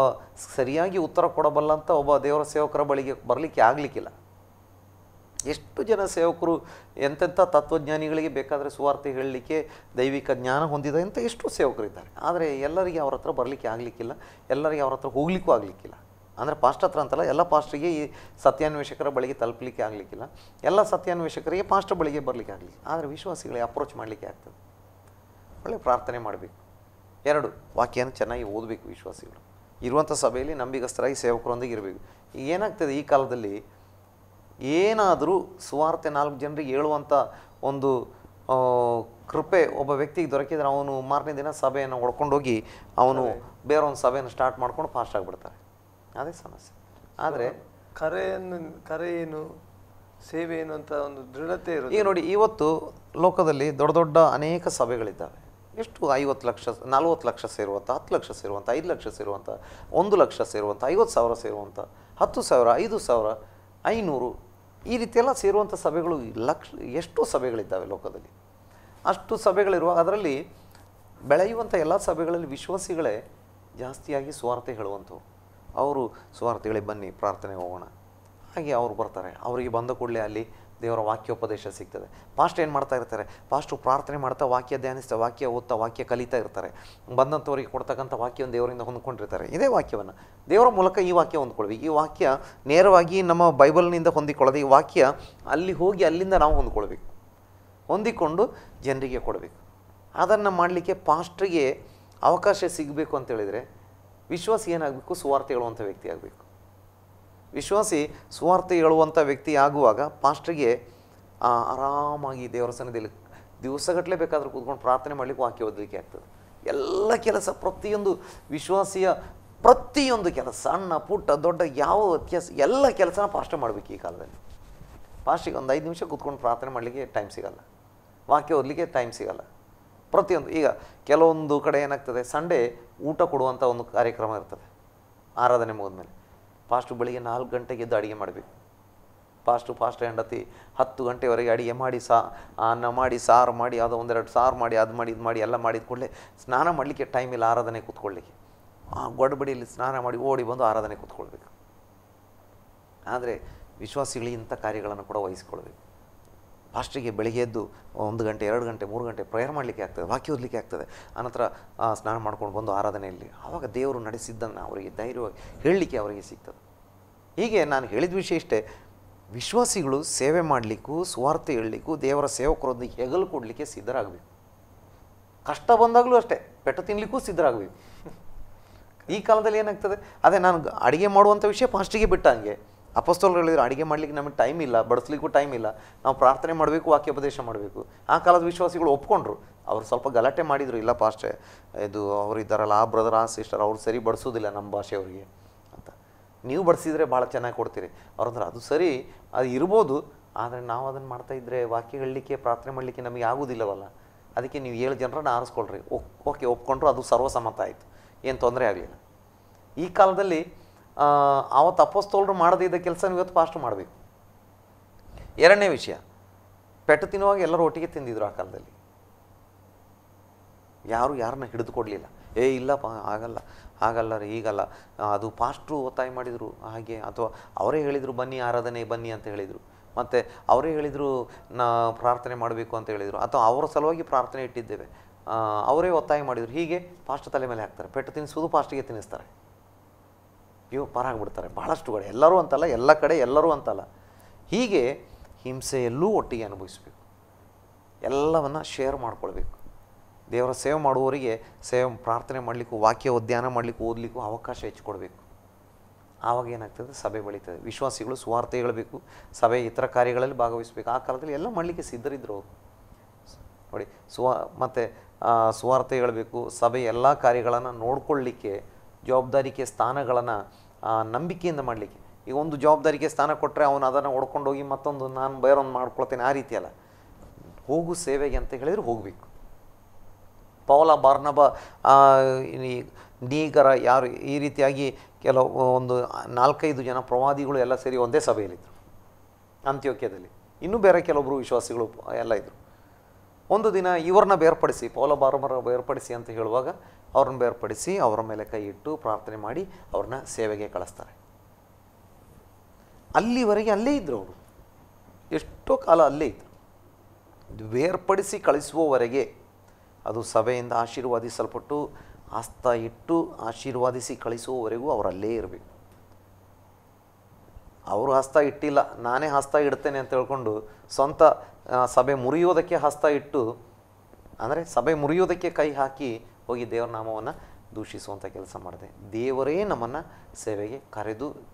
ಸರಿಯಾಗಿ ಉತ್ತರ ಕೊಡಬಲ್ಲಂಥ ಒಬ್ಬ ದೇವರ ಸೇವಕರ ಬಳಿಗೆ ಬರಲಿಕ್ಕೆ ಆಗಲಿಕ್ಕಿಲ್ಲ. ಎಷ್ಟು ಜನ ಸೇವಕರು ಎಂತೆಂಥ ತತ್ವಜ್ಞಾನಿಗಳಿಗೆ ಬೇಕಾದರೆ ಸುವಾರ್ತೆ ಹೇಳಲಿಕ್ಕೆ ದೈವಿಕ ಜ್ಞಾನ ಹೊಂದಿದಂಥ ಎಷ್ಟೋ ಸೇವಕರಿದ್ದಾರೆ. ಆದರೆ ಎಲ್ಲರಿಗೆ ಅವ್ರ ಹತ್ರ ಬರಲಿಕ್ಕೆ ಆಗಲಿಕ್ಕಿಲ್ಲ, ಎಲ್ಲರಿಗೆ ಅವ್ರ ಹತ್ರ ಹೋಗ್ಲಿಕ್ಕೂ ಆಗಲಿಕ್ಕಿಲ್ಲ. ಅಂದರೆ ಪಾಸ್ಟ್ ಹತ್ರ ಅಂತಲ್ಲ, ಎಲ್ಲ ಪಾಸ್ಟ್ರಿಗೆ ಈ ಸತ್ಯಾನ್ವೇಷಕರ ಬಳಿಗೆ ತಲುಪಲಿಕ್ಕೆ ಆಗಲಿಕ್ಕಿಲ್ಲ, ಎಲ್ಲ ಸತ್ಯಾನ್ವೇಷಕರಿಗೆ ಪಾಸ್ಟ್ ಬಳಿಗೆ ಬರಲಿಕ್ಕೆ ಆಗಲಿಲ್ಲ. ಆದರೆ ವಿಶ್ವಾಸಿಗಳಿಗೆ ಅಪ್ರೋಚ್ ಮಾಡಲಿಕ್ಕೆ ಆಗ್ತದೆ. ಒಳ್ಳೆ ಪ್ರಾರ್ಥನೆ ಮಾಡಬೇಕು. 2, ವಾಕ್ಯನ ಚೆನ್ನಾಗಿ ಓದಬೇಕು. ವಿಶ್ವಾಸಿಗಳು ಇರುವಂಥ ಸಭೆಯಲ್ಲಿ ನಂಬಿಗಸ್ತರಾಗಿ ಸೇವಕರೊಂದಿಗೆ ಇರಬೇಕು. ಈಗ ಏನಾಗ್ತದೆ, ಈ ಕಾಲದಲ್ಲಿ ಏನಾದರೂ ಸುವಾರ್ತೆ 4 ಜನರಿಗೆ ಹೇಳುವಂಥ ಒಂದು ಕೃಪೆ ಒಬ್ಬ ವ್ಯಕ್ತಿಗೆ ದೊರಕಿದರೆ ಅವನು ಮಾರನೇ ದಿನ ಸಭೆಯನ್ನು ಹೊಡ್ಕೊಂಡೋಗಿ ಅವನು ಬೇರೊಂದು ಸಭೆಯನ್ನು ಸ್ಟಾರ್ಟ್ ಮಾಡ್ಕೊಂಡು ಫಾಸ್ಟ್ ಆಗಿಬಿಡ್ತಾರೆ. ಅದೇ ಸಮಸ್ಯೆ. ಆದರೆ ಕರೆ ಏನು, ಸೇವೆ ಏನು ಅಂತ ಒಂದು ದೃಢತೆ ಇರೋದು. ಈಗ ನೋಡಿ, ಇವತ್ತು ಲೋಕದಲ್ಲಿ ದೊಡ್ಡ ದೊಡ್ಡ ಅನೇಕ ಸಭೆಗಳಿದ್ದಾವೆ. ಎಷ್ಟು 50 ಲಕ್ಷ, 40 ಲಕ್ಷ ಸೇರುವಂಥ, 10 ಲಕ್ಷ ಸೇರುವಂಥ, 5 ಲಕ್ಷ ಸೇರುವಂಥ, 1 ಲಕ್ಷ ಸೇರುವಂಥ, 50,000 ಸೇರುವಂಥ, 10,000, 5,000, 500 ಈ ರೀತಿಯೆಲ್ಲ ಸೇರುವಂಥ ಸಭೆಗಳು ಎಷ್ಟೋ ಸಭೆಗಳಿದ್ದಾವೆ ಲೋಕದಲ್ಲಿ. ಅಷ್ಟು ಸಭೆಗಳಿರುವ ಅದರಲ್ಲಿ ಬೆಳೆಯುವಂಥ ಎಲ್ಲ ಸಭೆಗಳಲ್ಲಿ ವಿಶ್ವಾಸಿಗಳೇ ಜಾಸ್ತಿಯಾಗಿ ಸುವಾರ್ತೆ ಹೇಳುವಂಥವ್ರು. ಅವರು ಸುವಾರ್ತೆಗಳಿಗೆ ಬನ್ನಿ ಪ್ರಾರ್ಥನೆ ಹೋಗೋಣ, ಹಾಗೆ ಅವರು ಬರ್ತಾರೆ. ಅವರಿಗೆ ಬಂದ ಕೂಡಲೇ ಅಲ್ಲಿ ದೇವರ ವಾಕ್ಯೋಪದೇಶ ಸಿಗ್ತದೆ. ಪಾಸ್ಟ್ ಏನು ಮಾಡ್ತಾ ಇರ್ತಾರೆ, ಪಾಸ್ಟು ಪ್ರಾರ್ಥನೆ ಮಾಡ್ತಾ ವಾಕ್ಯ ಧ್ಯಾನಿಸ್ತಾ, ವಾಕ್ಯ ಓದ್ತಾ, ವಾಕ್ಯ ಕಲಿತಾ ಇರ್ತಾರೆ. ಬಂದಂಥವ್ರಿಗೆ ಕೊಡ್ತಕ್ಕಂಥ ವಾಕ್ಯವನ್ನು ದೇವರಿಂದ ಹೊಂದ್ಕೊಂಡಿರ್ತಾರೆ. ಇದೇ ವಾಕ್ಯವನ್ನು ದೇವರ ಮೂಲಕ ಈ ವಾಕ್ಯ ಹೊಂದ್ಕೊಳ್ಬೇಕು. ಈ ವಾಕ್ಯ ನೇರವಾಗಿ ನಮ್ಮ ಬೈಬಲ್ನಿಂದ ಹೊಂದಿಕೊಳ್ಳೋದು. ಈ ವಾಕ್ಯ ಅಲ್ಲಿ ಹೋಗಿ ಅಲ್ಲಿಂದ ನಾವು ಹೊಂದ್ಕೊಳ್ಬೇಕು, ಹೊಂದಿಕೊಂಡು ಜನರಿಗೆ ಕೊಡಬೇಕು. ಅದನ್ನು ಮಾಡಲಿಕ್ಕೆ ಪಾಸ್ಟ್ರಿಗೆ ಅವಕಾಶ ಸಿಗಬೇಕು ಅಂತೇಳಿದರೆ ವಿಶ್ವಾಸಿ ಏನಾಗಬೇಕು, ಸುವಾರ್ತೆ ಹೇಳುವಂಥ ವ್ಯಕ್ತಿ ಆಗಬೇಕು. ವಿಶ್ವಾಸಿ ಸುವಾರ್ತೆ ಹೇಳುವಂಥ ವ್ಯಕ್ತಿ ಆಗುವಾಗ ಪಾಸ್ಟ್ರಿಗೆ ಆರಾಮಾಗಿ ದೇವರ ಸನ್ನಿಧಿಯಲ್ಲಿ ದಿವಸಗಟ್ಟಲೆ ಬೇಕಾದರೂ ಕೂತ್ಕೊಂಡು ಪ್ರಾರ್ಥನೆ ಮಾಡಲಿಕ್ಕೆ, ವಾಕ್ಯ ಓದಲಿಕ್ಕೆ ಆಗ್ತದೆ. ಎಲ್ಲ ಕೆಲಸ, ಪ್ರತಿಯೊಂದು ವಿಶ್ವಾಸಿಯ ಪ್ರತಿಯೊಂದು ಕೆಲಸ, ಸಣ್ಣ ಪುಟ್ಟ ದೊಡ್ಡ ಯಾವ ವ್ಯತ್ಯಾಸ, ಎಲ್ಲ ಕೆಲಸನ ಪಾಸ್ಟೇ ಮಾಡಬೇಕು. ಈ ಕಾಲದಲ್ಲಿ ಪಾಸ್ಟಿಗೆ ಒಂದು 5 ನಿಮಿಷ ಕೂತ್ಕೊಂಡು ಪ್ರಾರ್ಥನೆ ಮಾಡಲಿಕ್ಕೆ ಟೈಮ್ ಸಿಗಲ್ಲ, ವಾಕ್ಯ ಓದಲಿಕ್ಕೆ ಟೈಮ್ ಸಿಗಲ್ಲ. ಪ್ರತಿಯೊಂದು ಈಗ ಕೆಲವೊಂದು ಕಡೆ ಏನಾಗ್ತದೆ, ಸಂಡೇ ಊಟ ಕೊಡುವಂಥ ಒಂದು ಕಾರ್ಯಕ್ರಮ ಇರ್ತದೆ. ಆರಾಧನೆ ಮುಗಿದ್ಮೇಲೆ ಪಾಸ್ಟು ಬೆಳಿಗ್ಗೆ 4 ಗಂಟೆಗೆ ಎದ್ದು ಅಡುಗೆ ಮಾಡಬೇಕು. ಪಾಸ್ಟ್ ಹೆಂಡತಿ 10 ಗಂಟೆವರೆಗೆ ಅಡುಗೆ ಮಾಡಿ, ಅನ್ನ ಮಾಡಿ, ಸಾರು ಮಾಡಿ, ಅದು 1-2 ಸಾರು ಮಾಡಿ, ಅದು ಮಾಡಿ, ಇದು ಮಾಡಿ, ಎಲ್ಲ ಮಾಡಿದ ಕೂಡಲೇ ಸ್ನಾನ ಮಾಡಲಿಕ್ಕೆ ಟೈಮ್ ಇಲ್ಲ ಆರಾಧನೆ ಕೂತ್ಕೊಳ್ಳಿಕ್ಕೆ. ಆ ಗೊಡಬಡಿಯಲ್ಲಿ ಸ್ನಾನ ಮಾಡಿ ಓಡಿ ಬಂದು ಆರಾಧನೆ ಕೂತ್ಕೊಳ್ಬೇಕು. ಆದರೆ ವಿಶ್ವಾಸಿಗಳು ಇಂಥ ಕಾರ್ಯಗಳನ್ನು ಕೂಡ ವಹಿಸ್ಕೊಳ್ಬೇಕು. ಪಾಸ್ಟಿಗೆ ಬೆಳಿಗ್ಗೆ ಎದ್ದು 1 ಗಂಟೆ, 2 ಗಂಟೆ, 3 ಗಂಟೆ ಪ್ರೇಯರ್ ಮಾಡಲಿಕ್ಕೆ ಆಗ್ತದೆ, ವಾಕ್ಯ ಓದಲಿಕ್ಕೆ ಆಗ್ತದೆ. ಆನಂತರ ಸ್ನಾನ ಮಾಡ್ಕೊಂಡು ಬಂದು ಆರಾಧನೆಯಲ್ಲಿ ಆವಾಗ ದೇವರು ನಡೆಸಿದ್ದನ್ನು ಅವರಿಗೆ ಧೈರ್ಯವಾಗಿ ಹೇಳಲಿಕ್ಕೆ ಅವರಿಗೆ ಸಿಗ್ತದೆ. ಹೀಗೆ ನಾನು ಹೇಳಿದ ವಿಷಯ ಇಷ್ಟೇ. ವಿಶ್ವಾಸಿಗಳು ಸೇವೆ ಮಾಡಲಿಕ್ಕೂ ಸುವಾರ್ತೆ ಹೇಳಲಿಕ್ಕೂ ದೇವರ ಸೇವಕರೊಂದಿಗೆ ಹೆಗಲು ಕೊಡಲಿಕ್ಕೆ ಸಿದ್ಧರಾಗಬೇಕು. ಕಷ್ಟ ಬಂದಾಗಲೂ ಅಷ್ಟೇ ಪೆಟ್ಟು ತಿನ್ನಲಿಕ್ಕೂ ಸಿದ್ಧರಾಗಬೇಕು. ಈ ಕಾಲದಲ್ಲಿ ಏನಾಗ್ತದೆ, ಅದೇ ನಾನು ಅಡುಗೆ ಮಾಡುವಂಥ ವಿಷಯ ಫಾಸ್ಟಿಗೆ ಬಿಟ್ಟಂಗೆ ಅಪೊಸ್ತಲರು ಹೇಳಿದ್ರು, ಅಡುಗೆ ಮಾಡ್ಲಿಕ್ಕೆ ನಮಗೆ ಟೈಮ್ ಇಲ್ಲ, ಬಡಿಸ್ಲಿಕ್ಕೂ ಟೈಮ್ ಇಲ್ಲ, ನಾವು ಪ್ರಾರ್ಥನೆ ಮಾಡಬೇಕು, ವಾಕ್ಯೋಪದೇಶ ಮಾಡಬೇಕು. ಆ ಕಾಲದ ವಿಶ್ವಾಸಿಗಳು ಒಪ್ಕೊಂಡ್ರು. ಅವ್ರು ಸ್ವಲ್ಪ ಗಲಾಟೆ ಮಾಡಿದರು, ಇಲ್ಲ ಪಾಸ್ಟೇ ಇದು ಅವರು ಇದ್ದಾರಲ್ಲ ಆ ಬ್ರದರ್ ಆ ಸಿಸ್ಟರ್ ಅವ್ರು ಸರಿ ಬಡಿಸೋದಿಲ್ಲ ನಮ್ಮ ಭಾಷೆಯವ್ರಿಗೆ ಅಂತ. ನೀವು ಬಡಿಸಿದರೆ ಭಾಳ ಚೆನ್ನಾಗಿ ಕೊಡ್ತೀರಿ. ಅವ್ರಂದ್ರೆ ಅದು ಸರಿ, ಅದು ಇರ್ಬೋದು, ಆದರೆ ನಾವು ಅದನ್ನು ಮಾಡ್ತಾಯಿದ್ರೆ ವಾಕ್ಯ ಹೇಳಲಿಕ್ಕೆ ಪ್ರಾರ್ಥನೆ ಮಾಡಲಿಕ್ಕೆ ನಮಗೆ ಆಗೋದಿಲ್ಲವಲ್ಲ. ಅದಕ್ಕೆ ನೀವು 7 ಜನರನ್ನ ಆರಿಸ್ಕೊಳ್ರಿ. ಓಕೆ ಒಪ್ಕೊಂಡ್ರು, ಅದು ಸರ್ವಸಮ್ಮತ ಆಯಿತು, ಏನು ತೊಂದರೆ ಆಗಲಿಲ್ಲ. ಈ ಕಾಲದಲ್ಲಿ ಆವತ್ತು ಅಪೊಸ್ತಲರು ಮಾಡದೇ ಇದ್ದ ಕೆಲಸ ಇವತ್ತು ಪಾಸ್ಟರ್ ಮಾಡಬೇಕು. ಎರಡನೇ ವಿಷಯ, ಪೆಟ್ಟು ತಿನ್ನುವಾಗ ಎಲ್ಲರೂ ಒಟ್ಟಿಗೆ ತಿಂದಿದ್ರು ಆ ಕಾಲದಲ್ಲಿ. ಯಾರು ಯಾರನ್ನ ಹಿಡಿದುಕೊಡ್ಲಿಲ್ಲ. ಇಲ್ಲಪ್ಪ ಆಗಲ್ಲ ರೀ, ಈಗಲ್ಲ, ಅದು ಪಾಸ್ಟ್ರು ಒತ್ತಾಯ ಮಾಡಿದರು ಹಾಗೆ, ಅಥವಾ ಅವರೇ ಹೇಳಿದರು ಬನ್ನಿ ಆರಾಧನೆ ಬನ್ನಿ ಅಂತ ಹೇಳಿದರು, ಮತ್ತು ಅವರೇ ಹೇಳಿದರು ಪ್ರಾರ್ಥನೆ ಮಾಡಬೇಕು ಅಂತ ಹೇಳಿದರು, ಅಥವಾ ಅವರ ಸಲುವಾಗಿ ಪ್ರಾರ್ಥನೆ ಇಟ್ಟಿದ್ದೇವೆ, ಅವರೇ ಒತ್ತಾಯ ಮಾಡಿದರು. ಹೀಗೆ ಪಾಸ್ಟ್ ತಲೆ ಮೇಲೆ ಹಾಕ್ತಾರೆ. ಪೆಟ್ಟು ತಿನ್ನಿಸೋದು ಪಾಸ್ಟಿಗೆ ತಿನ್ನಿಸ್ತಾರೆ. ಪಾರಾಗ್ಬಿಡ್ತಾರೆ ಭಾಳಷ್ಟು ಕಡೆ. ಎಲ್ಲರೂ ಅಂತಲ್ಲ, ಎಲ್ಲ ಕಡೆ ಎಲ್ಲರೂ ಅಂತಲ್ಲ. ಹೀಗೆ ಹಿಂಸೆಯಲ್ಲೂ ಒಟ್ಟಿಗೆ ಅನುಭವಿಸಬೇಕು. ಎಲ್ಲವನ್ನು ಶೇರ್ ಮಾಡ್ಕೊಳ್ಬೇಕು. ದೇವರ ಸೇವೆ ಮಾಡುವವರಿಗೆ ಪ್ರಾರ್ಥನೆ ಮಾಡಲಿಕ್ಕೂ ವಾಕ್ಯ ಧ್ಯಾನ ಮಾಡಲಿಕ್ಕೂ ಓದಲಿಕ್ಕೂ ಅವಕಾಶ ಹೆಚ್ಚಿಕೊಡ್ಬೇಕು. ಆವಾಗ ಏನಾಗ್ತದೆ, ಸಭೆ ಬೆಳೀತದೆ. ವಿಶ್ವಾಸಿಗಳು ಸುವಾರ್ತೆ ಹೇಳಬೇಕು, ಸಭೆ ಇತರ ಕಾರ್ಯಗಳಲ್ಲಿ ಭಾಗವಹಿಸಬೇಕು. ಆ ಕಾಲದಲ್ಲಿ ಎಲ್ಲ ಮಾಡಲಿಕ್ಕೆ ಸಿದ್ಧರಿದ್ದರು ಅವರು. ನೋಡಿ, ಮತ್ತು ಸುವಾರ್ತೆ ಹೇಳಬೇಕು, ಸಭೆ ಎಲ್ಲ ಕಾರ್ಯಗಳನ್ನು ನೋಡ್ಕೊಳ್ಳಿಕ್ಕೆ ಜವಾಬ್ದಾರಿಕೆ ಸ್ಥಾನಗಳನ್ನು ನಂಬಿಕೆಯಿಂದ ಮಾಡಲಿಕ್ಕೆ. ಈಗ ಒಂದು ಜವಾಬ್ದಾರಿಗೆ ಸ್ಥಾನ ಕೊಟ್ಟರೆ ಅವನು ಅದನ್ನು ಹೊಡ್ಕೊಂಡೋಗಿ ಮತ್ತೊಂದು ನಾನು ಬೇರೊಂದು ಮಾಡ್ಕೊಳ್ತೇನೆ ಆ ರೀತಿ ಅಲ್ಲ. ಹೋಗು ಸೇವೆಗೆ ಅಂತ ಹೇಳಿದರೆ ಹೋಗಬೇಕು. ಪೌಲ ಬಾರ್ನಬ ನೀಗರ ಯಾರು ಈ ರೀತಿಯಾಗಿ ಒಂದು 4-5 ಜನ ಪ್ರವಾದಿಗಳು ಎಲ್ಲ ಸೇರಿ ಒಂದೇ ಸಭೆಯಲ್ಲಿದ್ದರು ಅಂತ್ಯೋಕ್ಯದಲ್ಲಿ. ಇನ್ನೂ ಬೇರೆ ಕೆಲವೊಬ್ಬರು ವಿಶ್ವಾಸಿಗಳು ಎಲ್ಲ ಇದ್ದರು. ಒಂದು ದಿನ ಇವ್ರನ್ನ ಬೇರ್ಪಡಿಸಿ, ಪೌಲ ಬಾರ್ನಬರ ಬೇರ್ಪಡಿಸಿ ಅಂತ ಹೇಳುವಾಗ ಅವ್ರನ್ನ ಬೇರ್ಪಡಿಸಿ ಅವರ ಮೇಲೆ ಕೈ ಇಟ್ಟು ಪ್ರಾರ್ಥನೆ ಮಾಡಿ ಅವ್ರನ್ನ ಸೇವೆಗೆ ಕಳಿಸ್ತಾರೆ. ಅಲ್ಲಿವರೆಗೆ ಅಲ್ಲೇ ಇದ್ದರು ಅವರು, ಎಷ್ಟೋ ಕಾಲ ಅಲ್ಲೇ ಇದ್ದರು. ಬೇರ್ಪಡಿಸಿ ಕಳಿಸುವವರೆಗೆ, ಅದು ಸಭೆಯಿಂದ ಆಶೀರ್ವಾದಿಸಲ್ಪಟ್ಟು ಹಸ್ತ ಇಟ್ಟು ಆಶೀರ್ವಾದಿಸಿ ಕಳಿಸುವವರೆಗೂ ಅವರಲ್ಲೇ ಇರಬೇಕು. ಅವರು ಹಸ್ತ ಇಟ್ಟಿಲ್ಲ, ನಾನೇ ಹಸ್ತ ಇಡ್ತೇನೆ ಅಂತ ಹೇಳ್ಕೊಂಡು ಸ್ವಂತ ಸಭೆ ಮುರಿಯೋದಕ್ಕೆ ಹಸ್ತ ಇಟ್ಟು, ಅಂದರೆ ಸಭೆ ಮುರಿಯೋದಕ್ಕೆ ಕೈ ಹಾಕಿ ಹೋಗಿ ದೇವರ ನಾಮವನ್ನು ದೂಷಿಸುವಂಥ ಕೆಲಸ ಮಾಡಿದೆ. ದೇವರೇ ನಮ್ಮನ್ನು ಸೇವೆಗೆ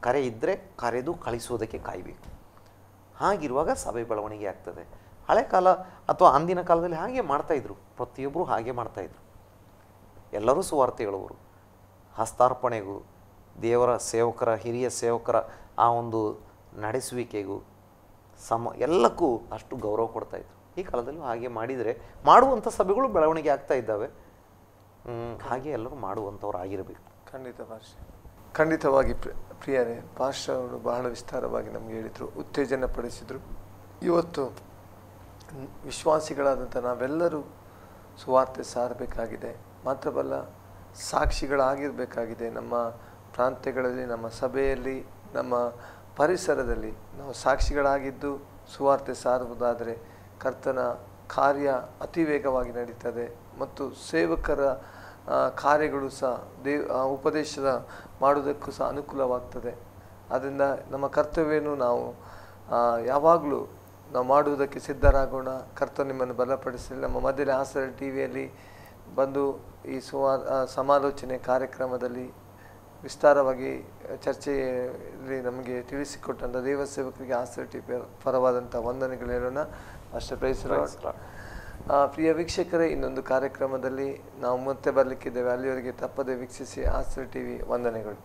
ಕರೆ ಇದ್ದರೆ ಕರೆದು ಕಳಿಸುವುದಕ್ಕೆ ಕಾಯಬೇಕು. ಹಾಗಿರುವಾಗ ಸಭೆ ಬೆಳವಣಿಗೆ ಆಗ್ತದೆ. ಹಳೆ ಕಾಲ ಅಥವಾ ಅಂದಿನ ಕಾಲದಲ್ಲಿ ಹಾಗೆ ಮಾಡ್ತಾಯಿದ್ರು, ಪ್ರತಿಯೊಬ್ಬರು ಹಾಗೆ ಮಾಡ್ತಾಯಿದ್ರು. ಎಲ್ಲರೂ ಸುವಾರ್ತೆ ಹೇಳುವರು. ಹಸ್ತಾರ್ಪಣೆಗೂ ದೇವರ ಸೇವಕರ ಹಿರಿಯ ಸೇವಕರ ಆ ಒಂದು ನಡೆಸುವಿಕೆಗೂ ಎಲ್ಲಕ್ಕೂ ಅಷ್ಟು ಗೌರವ ಕೊಡ್ತಾಯಿದ್ರು. ಈ ಕಾಲದಲ್ಲೂ ಹಾಗೆ ಮಾಡಿದರೆ ಮಾಡುವಂಥ ಸಭೆಗಳು ಬೆಳವಣಿಗೆ ಆಗ್ತಾ ಇದ್ದಾವೆ. ಹಾಗೆ ಎಲ್ಲರೂ ಮಾಡುವಂಥವ್ರು ಆಗಿರಬೇಕು. ಖಂಡಿತವಾಗಿ ಪ್ರಿಯರೇ, ಪಾಸ್ಟರ್ ಅವರು ಬಹಳ ವಿಸ್ತಾರವಾಗಿ ನಮಗೆ ಹೇಳಿದರು, ಉತ್ತೇಜನ ಪಡಿಸಿದರು. ಇವತ್ತು ವಿಶ್ವಾಸಿಗಳಾದಂಥ ನಾವೆಲ್ಲರೂ ಸುವಾರ್ತೆ ಸಾರಬೇಕಾಗಿದೆ. ಮಾತ್ರವಲ್ಲ, ಸಾಕ್ಷಿಗಳಾಗಿರಬೇಕಾಗಿದೆ. ನಮ್ಮ ಪ್ರಾಂತ್ಯಗಳಲ್ಲಿ, ನಮ್ಮ ಸಭೆಯಲ್ಲಿ, ನಮ್ಮ ಪರಿಸರದಲ್ಲಿ ನಾವು ಸಾಕ್ಷಿಗಳಾಗಿದ್ದು ಸುವಾರ್ತೆ ಸಾರುವುದಾದರೆ ಕರ್ತನ ಕಾರ್ಯ ಅತಿ ವೇಗವಾಗಿ ನಡೀತದೆ ಮತ್ತು ಸೇವಕರ ಕಾರ್ಯಗಳು ಸಹ ಉಪದೇಶದ ಮಾಡುವುದಕ್ಕೂ ಸಹ ಅನುಕೂಲವಾಗ್ತದೆ. ಆದ್ದರಿಂದ ನಮ್ಮ ಕರ್ತವ್ಯವನ್ನು ನಾವು ಯಾವಾಗಲೂ ನಾವು ಮಾಡುವುದಕ್ಕೆ ಸಿದ್ಧರಾಗೋಣ. ಕರ್ತನ ನಿಮ್ಮನ್ನು ಬಲಪಡಿಸಲಿ. ನಮ್ಮ ಮಧ್ಯದಲ್ಲಿ ಆಸರೆ ಟಿವಿಯಲ್ಲಿ ಬಂದು ಈ ಸಮಾಲೋಚನೆ ಕಾರ್ಯಕ್ರಮದಲ್ಲಿ ವಿಸ್ತಾರವಾಗಿ ಚರ್ಚೆಯಲ್ಲಿ ನಮಗೆ ತಿಳಿಸಿಕೊಟ್ಟಂಥ ದೇವ ಸೇವಕರಿಗೆ ಆಸರೆ ಟಿವಿ ಪರವಾದಂಥ ವಂದನೆಗಳು ಹೇಳೋಣ. ಅಷ್ಟೇ. Price lord. ಪ್ರಿಯ ವೀಕ್ಷಕರೇ, ಇನ್ನೊಂದು ಕಾರ್ಯಕ್ರಮದಲ್ಲಿ ನಾವು ಮತ್ತೆ ಬರಲಿಕ್ಕಿದ್ದೇವೆ. ಅಲ್ಲಿವರೆಗೆ ತಪ್ಪದೆ ವೀಕ್ಷಿಸಿ ಆಸರೆ ಟಿವಿ. ವಂದನೆಗಳು.